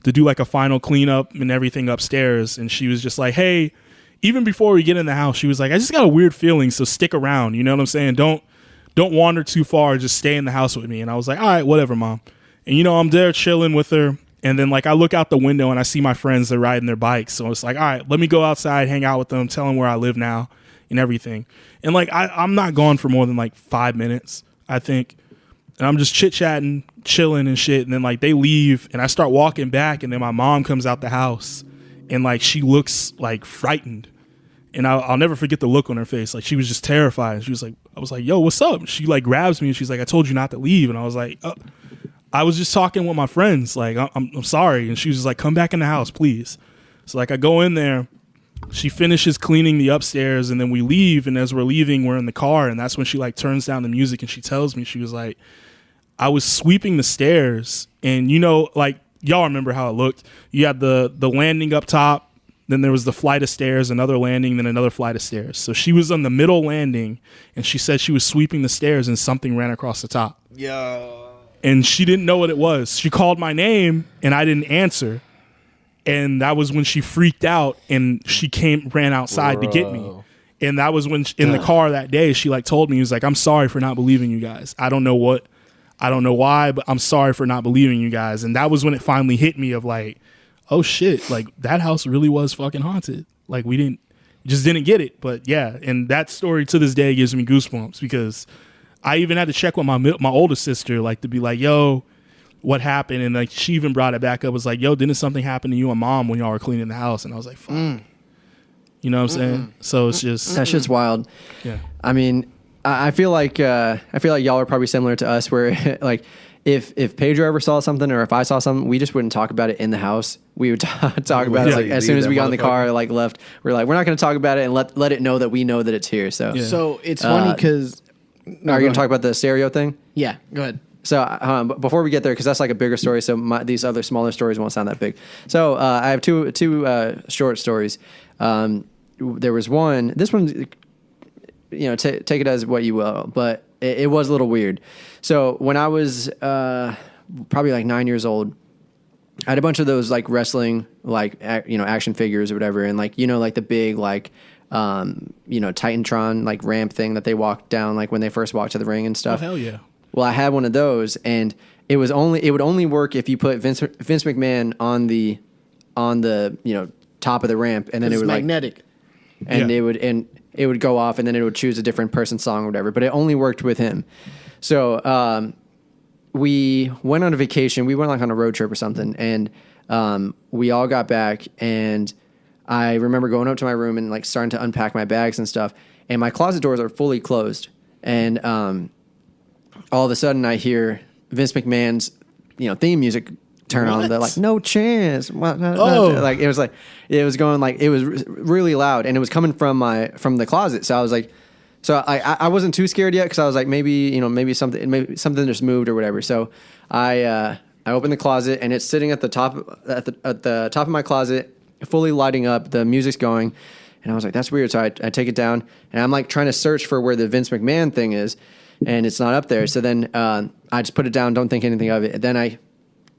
to do like a final cleanup and everything upstairs. And she was just like, hey, even before we get in the house, she was like, I just got a weird feeling, so stick around. You know what I'm saying? Don't wander too far. Just stay in the house with me. And I was like, all right, whatever, Mom. And, you know, I'm there chilling with her. And then, like, I look out the window and I see my friends, they're riding their bikes. So it's like, all right, let me go outside, hang out with them, tell them where I live now and everything. And, like, I'm not gone for more than, like, 5 minutes, I think. And I'm just chit-chatting, chilling and shit. And then, like, they leave and I start walking back. And then my mom comes out the house and, like, she looks, like, frightened. And I'll never forget the look on her face. Like, she was just terrified. She was like, I was like, yo, what's up? She, like, grabs me and she's like, I told you not to leave. And I was like, I was just talking with my friends. Like, I'm sorry. And she was just like, come back in the house, please. So, like, I go in there. She finishes cleaning the upstairs and then we leave. And as we're leaving, we're in the car. And that's when she, like, turns down the music and she tells me, she was like, I was sweeping the stairs and, you know, like, y'all remember how it looked. You had the landing up top, then there was the flight of stairs, another landing, then another flight of stairs. So she was on the middle landing, and she said she was sweeping the stairs, and something ran across the top. And she didn't know what it was. She called my name, and I didn't answer. And that was when she freaked out, and she ran outside to get me. And that was when in the car that day, she like told me, he was like, I'm sorry for not believing you guys. I don't know why, but I'm sorry for not believing you guys. And that was when it finally hit me of like, oh shit, like that house really was fucking haunted. Like we just didn't get it. But yeah, and that story to this day gives me goosebumps because I even had to check with my oldest sister, like to be like, yo, what happened? And like she even brought it back up, was like, yo, didn't something happen to you and mom when y'all were cleaning the house? And I was like, fuck. You know what I'm saying? So it's just that shit's wild. Yeah. I mean, I feel like y'all are probably similar to us, where like if Pedro ever saw something or if I saw something, we just wouldn't talk about it in the house. We would talk about it like as soon as we got in the car, like left. We're like, we're not going to talk about it and let it know that we know that it's here. So So it's funny because are you going to talk about the stereo thing? Yeah, go ahead. So before we get there, because that's like a bigger story, so these other smaller stories won't sound that big. So I have two short stories. There was one. This one, take it as what you will, but it was a little weird. So when I was probably like 9 years old, I had a bunch of those like wrestling, like action figures or whatever, and like like the big like Titantron like ramp thing that they walked down like when they first walked to the ring and stuff. Oh hell yeah! Well, I had one of those, and it would only work if you put Vince McMahon on the top of the ramp, and then it would magnetic. And it would go off, and then it would choose a different person's song or whatever. But it only worked with him. So we went on a vacation. We went like on a road trip or something, and we all got back. And I remember going up to my room and like starting to unpack my bags and stuff. And my closet doors are fully closed. And all of a sudden, I hear Vince McMahon's theme music turn on. They're like, no chance. Like it was going like it was really loud, and it was coming from the closet. So I was like, I wasn't too scared yet because I was like maybe something just moved or whatever. So I opened the closet, and it's sitting at the top of my closet, fully lighting up. The music's going, and I was like, that's weird. So I take it down, and I'm like trying to search for where the Vince McMahon thing is, and it's not up there. So then I just put it down, don't think anything of it. And then I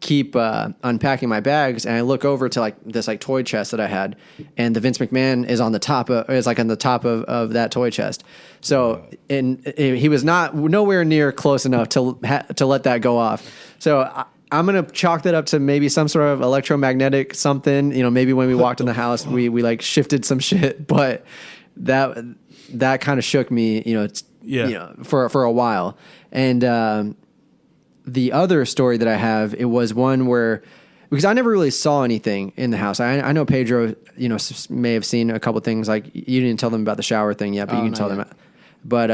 keep unpacking my bags, and I look over to like this like toy chest that I had, and the Vince McMahon is on the top of that toy chest. So he was nowhere near close enough to let that go off. So I'm gonna chalk that up to maybe some sort of electromagnetic something. Maybe when we walked in the house, we like shifted some shit, but that kind of shook me. For a while. And the other story that I have, it was one where, because I never really saw anything in the house. I know Pedro, may have seen a couple things. Like you didn't tell them about the shower thing yet, but you can tell them. But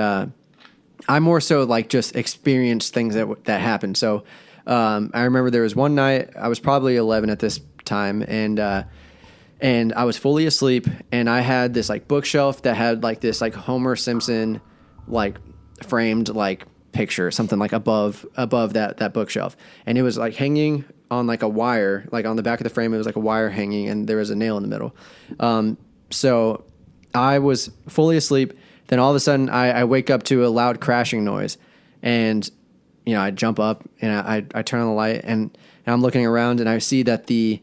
I more so like just experienced things that happened. So I remember there was one night, I was probably 11 at this time, and I was fully asleep, and I had this like bookshelf that had like this like Homer Simpson like framed like picture, something like above that bookshelf, and it was like hanging on like a wire, like on the back of the frame. It was like a wire hanging, and there was a nail in the middle. So I was fully asleep. Then all of a sudden, I wake up to a loud crashing noise, and I jump up and I turn on the light, and I'm looking around, and I see that the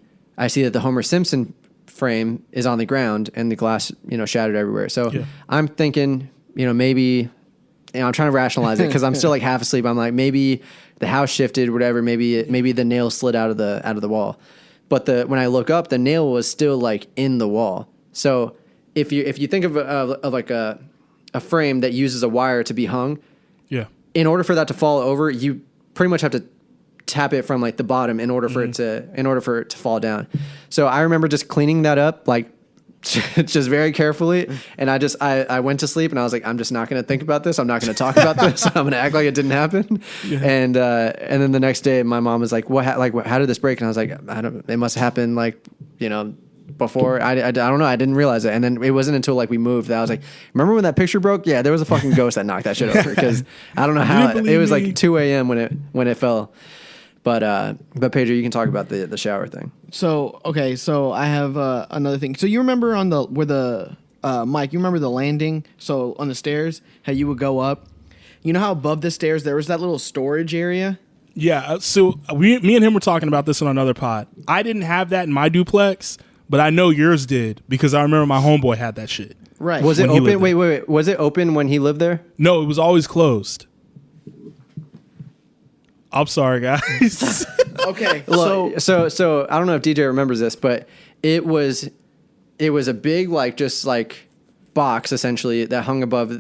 Homer Simpson frame is on the ground, and the glass shattered everywhere. So yeah. I'm thinking, maybe. I'm trying to rationalize it because I'm still like half asleep. I'm like, maybe the house shifted, whatever. Maybe the nail slid out of the wall. But when I look up, the nail was still like in the wall. So if you think of like a frame that uses a wire to be hung, yeah. In order for that to fall over, you pretty much have to tap it from like the bottom in order for it to fall down. So I remember just cleaning that up like. Just very carefully, and I went to sleep, and I was like, I'm just not going to think about this. I'm not going to talk about this. I'm going to act like it didn't happen. Yeah. And then the next day, my mom was like, how did this break? And I was like, it must have happened like before. I don't know. I didn't realize it. And then it wasn't until like we moved that I was like, remember when that picture broke? Yeah, there was a fucking ghost that knocked that shit over because I don't know how it was like 2 a.m. when it fell. But Pedro, you can talk about the shower thing. So okay, so I have another thing. So you remember on the Mike? You remember the landing? So on the stairs, how you would go up. You know how above the stairs there was that little storage area. Yeah. So me and him were talking about this on another pod. I didn't have that in my duplex, but I know yours did because I remember my homeboy had that shit. Right. Was it When he lived open? Wait. Was it open when he lived there? No, it was always closed. I'm sorry, guys. Okay. So I don't know if DJ remembers this, but it was a big like box essentially that hung above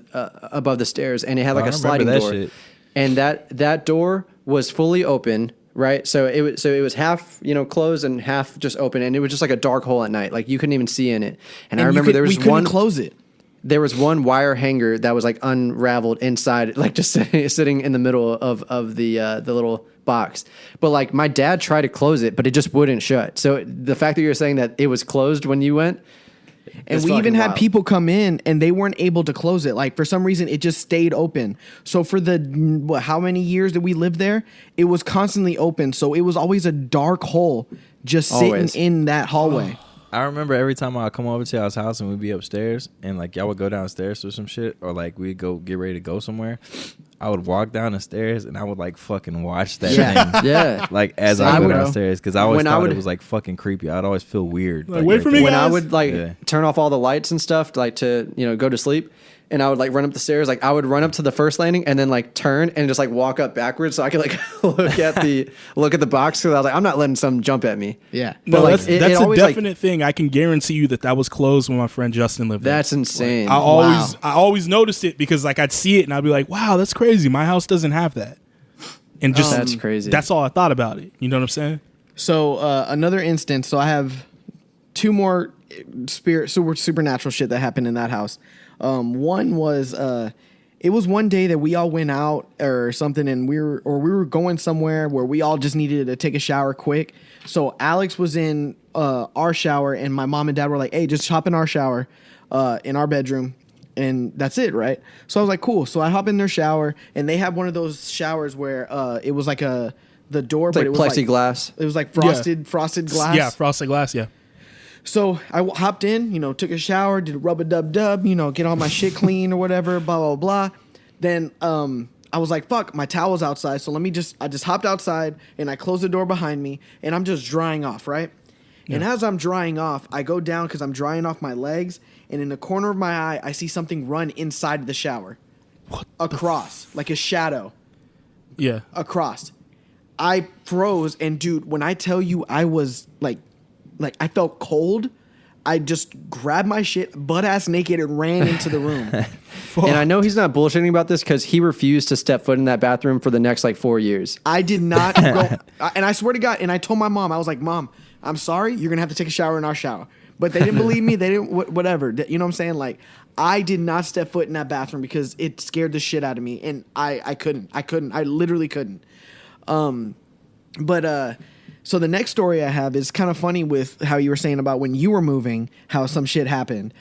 the stairs, and it had like I a remember sliding that door, shit. and that door was fully open. Right, so it was half closed and half just open, and it was just like a dark hole at night, like you couldn't even see in it. And I remember we couldn't close it. There was one wire hanger that was like unraveled inside, like just sitting in the middle of the little box. But like my dad tried to close it, but it just wouldn't shut. So the fact that you're saying that it was closed when you went, And is we even fucking had wild. people come in and they weren't able to close it. Like for some reason, it just stayed open. So for how many years did we live there? It was constantly open. So it was always a dark hole just sitting Always. in that hallway. I remember every time I come over to y'all's house and we'd be upstairs and like y'all would go downstairs or some shit, or like we'd go get ready to go somewhere. I would walk down the stairs and I would like fucking watch that thing. yeah. Like as Same, I go bro. downstairs, because I always When I thought would- it was like fucking creepy. I'd always feel weird. Like, wait for me, When guys. I would like Yeah. turn off all the lights and stuff, like to go to sleep, and I would like run up the stairs, like I would run up to the first landing and then like turn and just like walk up backwards so I could like look at the box, because I was like, I'm not letting something jump at me. Yeah. No, But, like, that's it a always, like- definite thing. I can guarantee you that was closed when my friend Justin lived there. That's insane. I always noticed it because like I'd see it and I'd be like, wow, that's crazy. My house doesn't have that. And just That's crazy. That's all I thought about it. You know what I'm saying? So another instance. So I have two more supernatural shit that happened in that house. One was it was one day that we all went out or something, and we were going somewhere where we all just needed to take a shower quick. So Alex was in our shower, and my mom and dad were like, "Hey, just hop in our shower in our bedroom." And that's it, right? So I was like, cool. So I hop in their shower, and they have one of those showers where it was like the door, It's but like it was plexiglass. It was like frosted glass. Yeah, frosted glass. Yeah. So I hopped in, took a shower, did a rub-a-dub-dub, get all my shit clean or whatever, blah, blah, blah. Then I was like, fuck, my towel's outside. So I just hopped outside, and I closed the door behind me, and I'm just drying off, right? Yeah. And as I'm drying off, I go down because I'm drying off my legs, and in the corner of my eye, I see something run inside the shower. Across, like a shadow. Yeah. Across. I froze, and dude, when I tell you I was like I felt cold, I just grabbed my shit butt ass naked and ran into the room. And I know he's not bullshitting about this because he refused to step foot in that bathroom for the next like 4 years. I did not go, and I swear to God, and I told my mom, I was like, Mom, I'm sorry, you're gonna have to take a shower in our shower. But they didn't believe me. They didn't, whatever. You know what I'm saying? Like, I did not step foot in that bathroom because it scared the shit out of me, and I couldn't. I literally couldn't. So the next story I have is kind of funny with how you were saying about when you were moving, how some shit happened.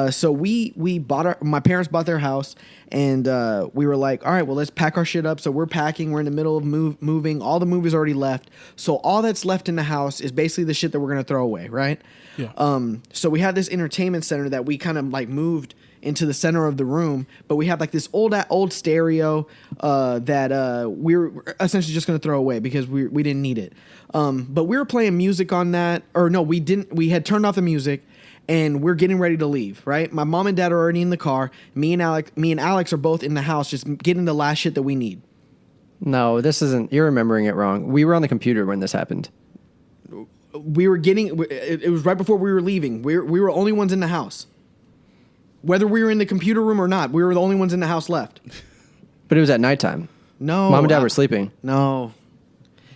So my parents bought their house, and we were like, all right, well, let's pack our shit up. So we're packing. We're in the middle of moving. All the movies already left. So all that's left in the house is basically the shit that we're going to throw away, right? Yeah. So we had this entertainment center that we kind of like moved into the center of the room, but we had like this old stereo that we were essentially just going to throw away because we didn't need it. But we were playing music on that, or no, we didn't. We had turned off the music, and we're getting ready to leave. Right, my mom and dad are already in the car. Me and Alex are both in the house, just getting the last shit that we need. No, this isn't. You're remembering it wrong. We were on the computer when this happened. We were getting. It was right before we were leaving. We were the only ones in the house. Whether we were in the computer room or not, we were the only ones in the house left. But it was at nighttime. No, Mom and Dad were sleeping. No.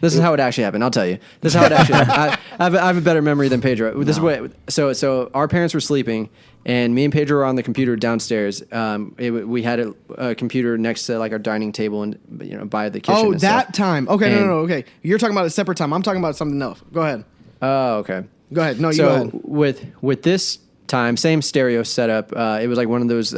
This is how it actually happened. I'll tell you. This is how it actually happened. I have a better memory than Pedro. This is what. So our parents were sleeping, and me and Pedro were on the computer downstairs. We had a computer next to like our dining table and by the kitchen. Oh, and that stuff. time. Okay, And- no. Okay, you're talking about a separate time. I'm talking about something else. Go ahead. Oh, okay. Go ahead. No, you So go ahead. with this time, same stereo setup. It was like one of those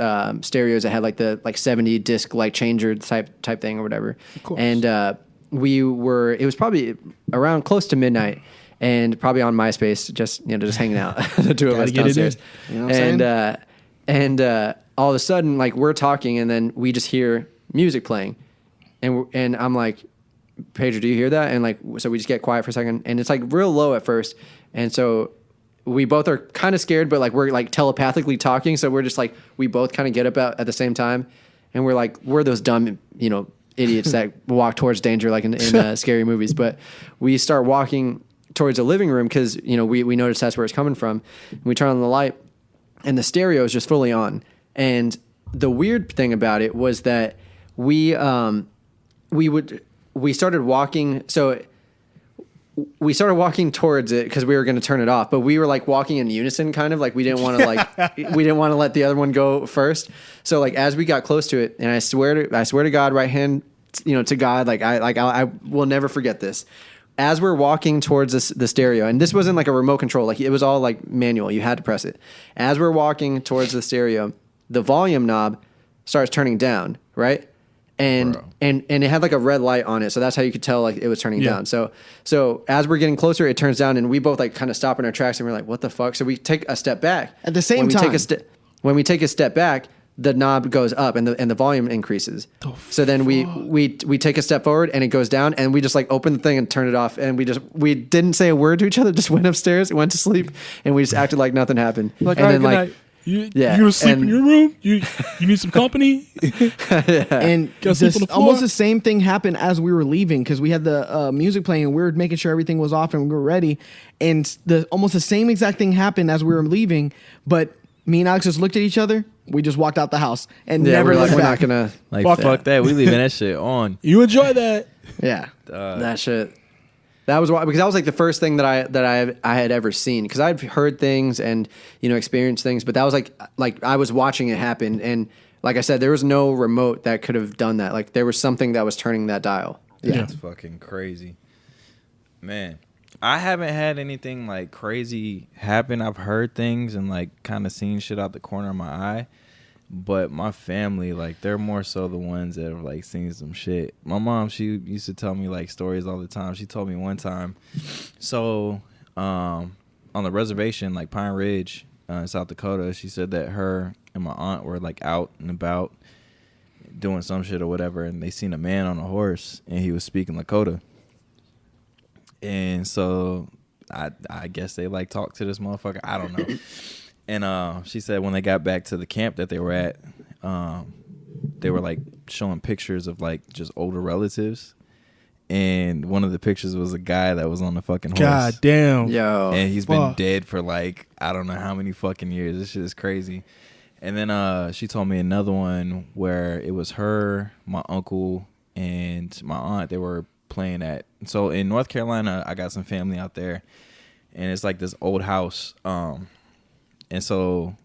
stereos that had like the 70 disc like changer type thing or whatever. Of course. And it was probably around close to midnight, and probably on MySpace, just hanging out, the two of us get it in. downstairs. You know what I'm And all of a sudden, like, we're talking, and then we just hear music playing, and I'm like, Pedro, do you hear that? And like, so we just get quiet for a second, and it's like real low at first, and so we both are kind of scared, but like we're like telepathically talking, so we're just like, we both kind of get up at the same time, and we're like, we're those dumb, idiots that walk towards danger like in scary movies, but we start walking towards the living room because we notice that's where it's coming from, and we turn on the light, and the stereo is just fully on. And the weird thing about it was that we started walking. So we started walking towards it because we were going to turn it off, but we were like walking in unison, kind of like we didn't want to we didn't want to let the other one go first. So like as we got close to it, and I swear to God, right hand, to God, I will never forget this. As we're walking towards the stereo, and this wasn't like a remote control, like it was all like manual. You had to press it. As we're walking towards the stereo, the volume knob starts turning down, right? And it had like a red light on it, so that's how you could tell like it was turning down. So as we're getting closer, it turns down, and we both like kind of stop in our tracks, and we're like, "What the fuck?" So we take a step back. At the same time, when we take a step back, the knob goes up, and the volume increases. So then we take a step forward, and it goes down, and we just like open the thing and turn it off, and we didn't say a word to each other, just went upstairs, went to sleep, and we just acted like nothing happened. Like, and all right, then good like. night. You Yeah, gonna sleep in and- your room? You need some company? And Gotta sleep on the floor? almost the same thing happened as we were leaving because we had the music playing and we were making sure everything was off and we were ready. And almost the same exact thing happened as we were leaving. But me and Alex just looked at each other. We just walked out the house and never we're like, looked we're back. not gonna Like fuck that. We leaving that shit on. You enjoy that. Yeah. that shit. That was why, because that was like the first thing that I had ever seen, because I've heard things and experienced things, but that was like I was watching it happen, and like I said, there was no remote that could have done that. Like there was something that was turning that dial. Yeah. That's fucking crazy. Man, I haven't had anything like crazy happen. I've heard things and like kind of seen shit out the corner of my eye. But my family, like, they're more so the ones that have like seen some shit. My mom, she used to tell me like stories all the time. She told me one time, so on the reservation, like Pine Ridge, in South Dakota, she said that her and my aunt were like out and about doing some shit or whatever, and they seen a man on a horse and he was speaking Lakota. And so I guess they like talked to this motherfucker. I don't know. And she said when they got back to the camp that they were at, they were like showing pictures of like just older relatives. And one of the pictures was a guy that was on the fucking horse. God damn. Yo, And he's been dead for like, I don't know how many fucking years. This shit is crazy. And then she told me another one where it was her, my uncle, and my aunt. They were playing at. So in North Carolina, I got some family out there. And it's like this old house. And so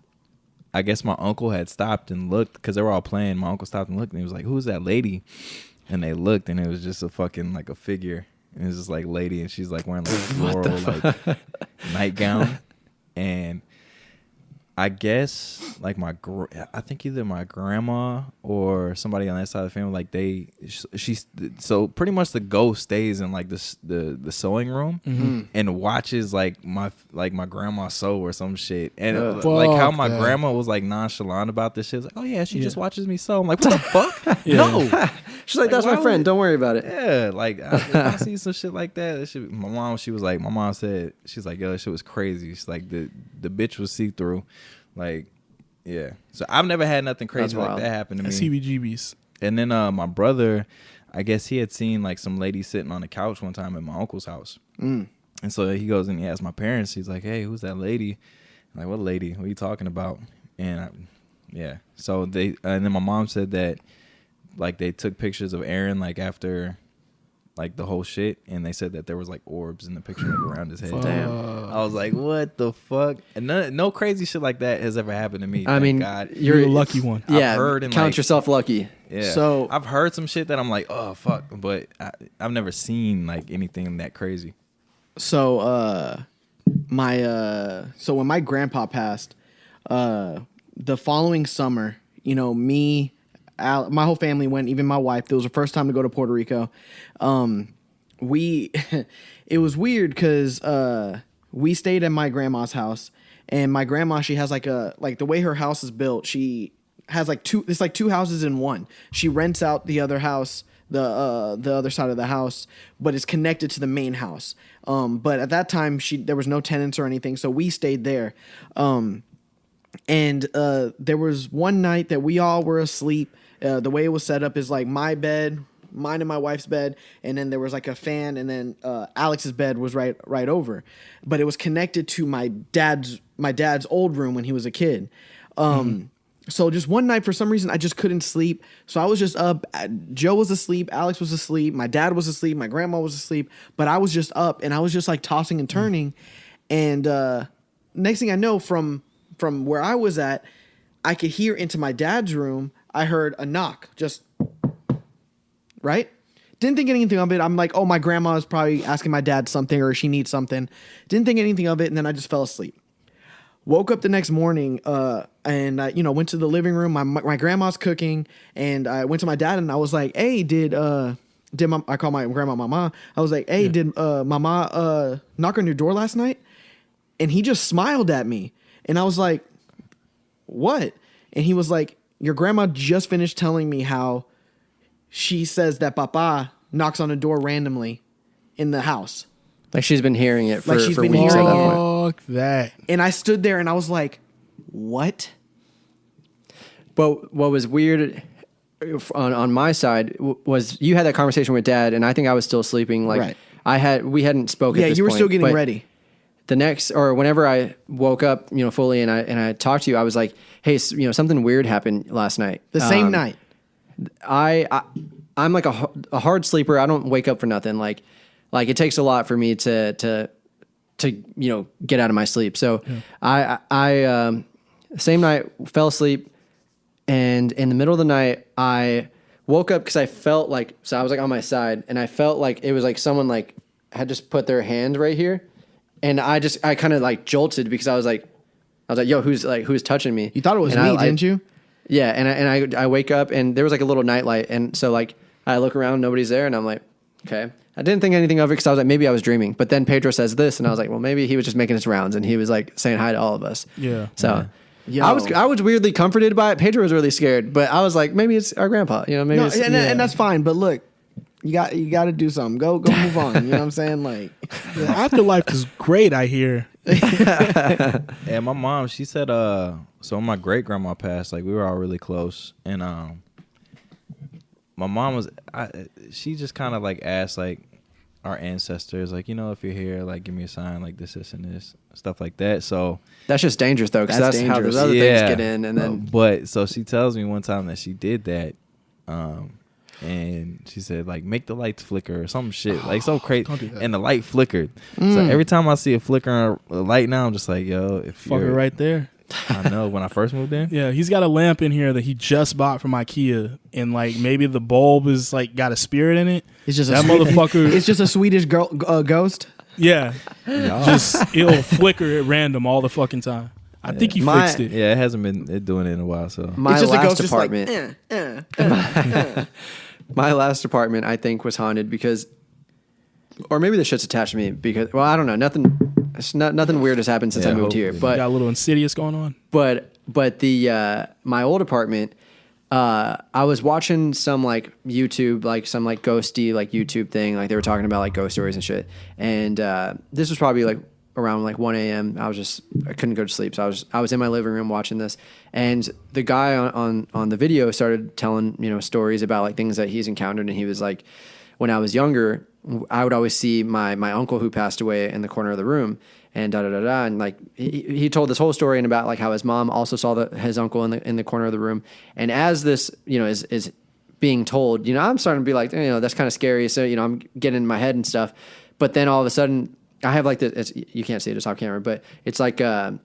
I guess my uncle had stopped and looked because they were all playing. My uncle stopped and looked and he was like, "Who's that lady?" And they looked and it was just a fucking like a figure. And it was this like lady and she's like wearing like a floral like nightgown. And I guess like I think either my grandma or somebody on that side of the family, like she's so pretty much the ghost stays in like the sewing room and watches like my grandma sew or some shit. And like how my grandma was like nonchalant about this shit. Like, oh yeah, she just watches me sew. I'm like, what the fuck? No. she's like, that's my friend. Don't worry about it. Yeah, like I see some shit like that. My mom said, she's like, yo, that shit was crazy. She's like, the bitch was see through. Like, yeah. So I've never had nothing crazy like that happen to me. CBGBs. And then my brother, I guess he had seen like some lady sitting on the couch one time at my uncle's house. And so he goes and he asks my parents. He's like, "Hey, who's that lady?" I'm like, "What lady? What are you talking about?" And yeah. So and then my mom said that like they took pictures of Aaron like after like the whole shit, and they said that there was like orbs in the picture like around his head. Damn. I was like, what the fuck? And no crazy shit like that has ever happened to me. I mean, God. You're the lucky one. Yeah, I've heard and, count like, yourself lucky. Yeah. So- I've heard some shit that I'm like, oh fuck, but I've never seen like anything that crazy. So so when my grandpa passed, the following summer, me, my whole family went, even my wife. It was the first time to go to Puerto Rico. It was weird because we stayed at my grandma's house, and my grandma, she has like the way her house is built, she has like two houses in one. She rents out the other house, the other side of the house, but it's connected to the main house. But at that time, there was no tenants or anything, so we stayed there. And there was one night that we all were asleep. The way it was set up is like my bed, mine and my wife's bed, and then there was like a fan, and then Alex's bed was right over, but it was connected to my dad's old room when he was a kid. So just one night, for some reason, I just couldn't sleep. So I was just up. Joe was asleep. Alex was asleep. My dad was asleep. My grandma was asleep. But I was just up, and I was just like tossing and turning. And next thing I know, from where I was at, I could hear into my dad's room. I heard a knock, just right. Didn't think anything of it. I'm like, oh, my grandma is probably asking my dad something, or she needs something. Didn't think anything of it, and then I just fell asleep. Woke up the next morning, and I, went to the living room. My grandma's cooking, and I went to my dad, and I was like, "Hey, I call my grandma Mama. I was like, "Hey, did Mama knock on your door last night?" And he just smiled at me, and I was like, "What?" And he was like, "Your grandma just finished telling me how she says that Papa knocks on the door randomly in the house." Like she's been hearing it for Like she's been weeks hearing at that it. point. Fuck that. And I stood there and I was like, what? But what was weird on my side was you had that conversation with Dad, and I think I was still sleeping. Like Right. we hadn't spoken. Yeah, at this you were point, still getting but ready. The next, or whenever I woke up, fully, and I talked to you, I was like, "Hey, something weird happened last night." The same night. I'm like a hard sleeper. I don't wake up for nothing. Like it takes a lot for me to get out of my sleep. So I same night fell asleep, and in the middle of the night I woke up because I felt like, so I was like on my side, and I felt like it was like someone like had just put their hand right here, and I kind of like jolted because I was like, yo, who's touching me? You thought it was And me, didn't you? Yeah, and I wake up, and there was like a little nightlight, and so like I look around, nobody's there, and I'm like, okay. I didn't think anything of it because I was like, maybe I was dreaming. But then Pedro says this, and I was like, well, maybe he was just making his rounds, and he was like saying hi to all of us. Yeah. So Yo. I was weirdly comforted by it. Pedro was really scared, but I was like, maybe it's our grandpa. Maybe No, it's, and that's fine. But look, you got to do something. Go move on. You know what I'm saying? Like, The afterlife is great, I hear. And my mom, she said, so when my great grandma passed, like we were all really close, and my mom she just kind of like asked like our ancestors, like, if you're here, like give me a sign, like this and this, stuff like that. So that's just dangerous though, because that's how those other things get in, and then. But so she tells me one time that she did that, and she said like make the lights flicker or some shit, like so crazy, Don't do that. and the light flickered. So every time I see a flicker on a light now, I'm just like, yo, if Fuck it you're right there. I know when I first moved in. Yeah, he's got a lamp in here that he just bought from IKEA, and like maybe the bulb is like got a spirit in it. it's just That a motherfucker. It's just a Swedish girl, ghost. Yeah, just it'll flicker at random all the fucking time. I think he fixed it. Yeah, it hasn't been doing it in a while. So My It's just a last ghost, just like, apartment. My last apartment, I think, was haunted because, or maybe the shit's attached to me because, well, I don't know. Nothing weird has happened since I moved here. hopefully. Got But a little Insidious going on. but the my old apartment, I was watching some like YouTube, like some like ghosty like YouTube thing, like they were talking about like ghost stories and shit. And this was probably like around like 1 a.m. I couldn't go to sleep, so I was in my living room watching this, and the guy on the video started telling stories about like things that he's encountered, and he was like, when I was younger, I would always see my uncle who passed away in the corner of the room, and and like he told this whole story and about like how his mom also saw his uncle in the corner of the room, and as this is being told, I'm starting to be like, that's kind of scary, so I'm getting in my head and stuff, but then all of a sudden I have like this, you can't see it, it's off camera, but it's like a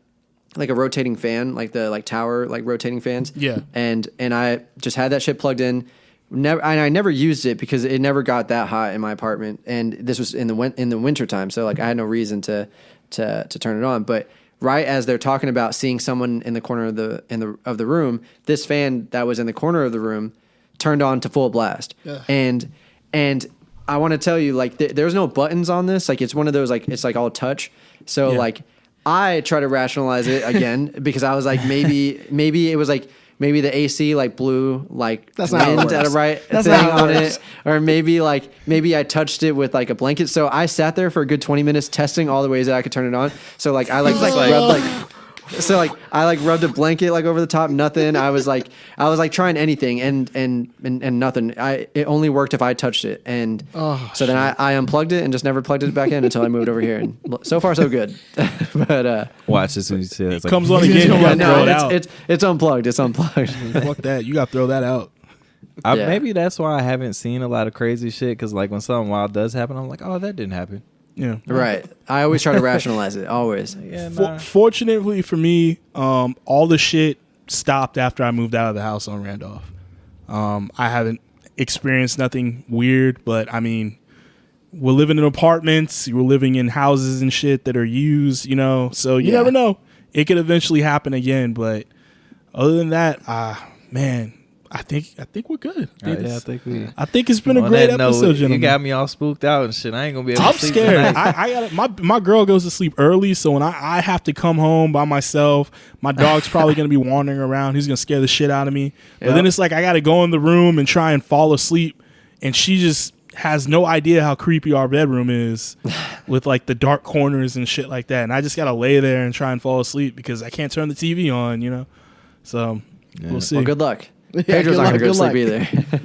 rotating fan, like the like tower like rotating fans. Yeah. And I just had that shit plugged in. I never used it because it never got that hot in my apartment, and this was in the winter time, so like I had no reason to turn it on. But right as they're talking about seeing someone in the corner of the room, this fan that was in the corner of the room turned on to full blast. And I want to tell you, like, there's no buttons on this. Like, it's one of those, like, it's like all touch. So like, I try to rationalize it again because I was like, maybe it was like, maybe the AC like blew like That's not how it wind at a works. right That's thing not how it on works. it, or maybe I touched it with like a blanket. So I sat there for a good 20 minutes testing all the ways that I could turn it on. So like I rubbed rubbed a blanket like over the top. Nothing. I was like trying anything and nothing. It only worked if I touched it. And so then I unplugged it and just never plugged it back in until I moved over here. And so far so good. But Watch this when you see it. It's like, Comes on again. You yeah, gotta throw it no, out. it's unplugged. It's unplugged. Fuck that. You gotta throw that out. Yeah. Maybe that's why I haven't seen a lot of crazy shit. Because like when something wild does happen, I'm like, oh, that didn't happen. Yeah. Right. I always try to rationalize it. Always. Yeah, nah. Fortunately for me, all the shit stopped after I moved out of the house on Randolph. I haven't experienced nothing weird, but I mean, we're living in apartments, we're living in houses and shit that are used, you know, so you never know. It could eventually happen again, but other than that, man, I think we're good. I think it's been a On great that note, episode, gentlemen. you got me all spooked out and shit. I ain't gonna be able I'm to sleep scared. tonight. I got my girl goes to sleep early, so when I have to come home by myself, my dog's probably gonna be wandering around. He's gonna scare the shit out of me. But then it's like I gotta go in the room and try and fall asleep, and she just has no idea how creepy our bedroom is with like the dark corners and shit like that. And I just gotta lay there and try and fall asleep because I can't turn the TV on, you know. So we'll see. Well, good luck. Yeah, Pedro's good not luck, gonna go to good sleep luck.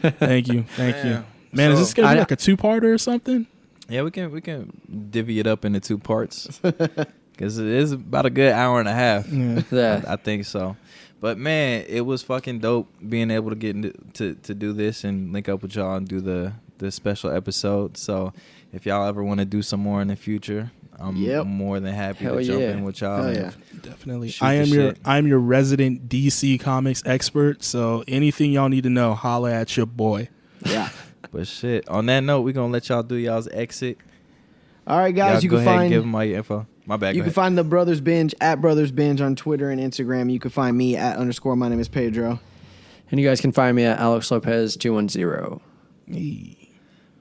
either. Thank you. Yeah. Man, is this gonna be I- like a 2-parter or something? Yeah, we can divvy it up into 2 parts because it is about a good hour and a half. Yeah. I think so. But man, it was fucking dope being able to get to do this and link up with y'all and do the special episode. So if y'all ever want to do some more in the future, I'm more than happy Hell to jump yeah. in with y'all. Hell and yeah. Definitely. shoot I the am shit. I'm your resident DC Comics expert. So anything y'all need to know, holla at your boy. Yeah. But shit, on that note, we're gonna let y'all do y'all's exit. All right, guys. Y'all You go can ahead and find give them all your info. My bad. you go can ahead. find the Brothers Binge at Brothers Binge on Twitter and Instagram. You can find me at _ my name is Pedro. And you guys can find me at Alex Lopez 210.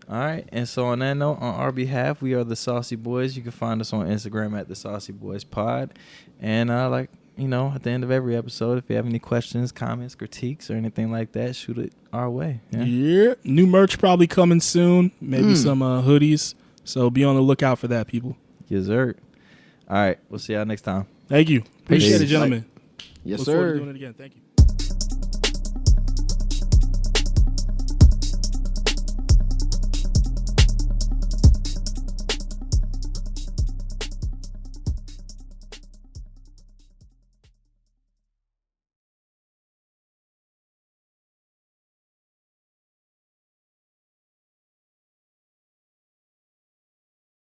All right, and so on that note, on our behalf, we are the Saucy Boys. You can find us on Instagram at the Saucy Boys Pod, and like you know, at the end of every episode, if you have any questions, comments, critiques, or anything like that, shoot it our way. Yeah. Yeah. New merch probably coming soon. Maybe some hoodies. So be on the lookout for that, people. Yes, sir. All right, we'll see y'all next time. Thank you. Appreciate Peace. it, gentlemen. Yes, Look forward to sir. doing it again. Thank you.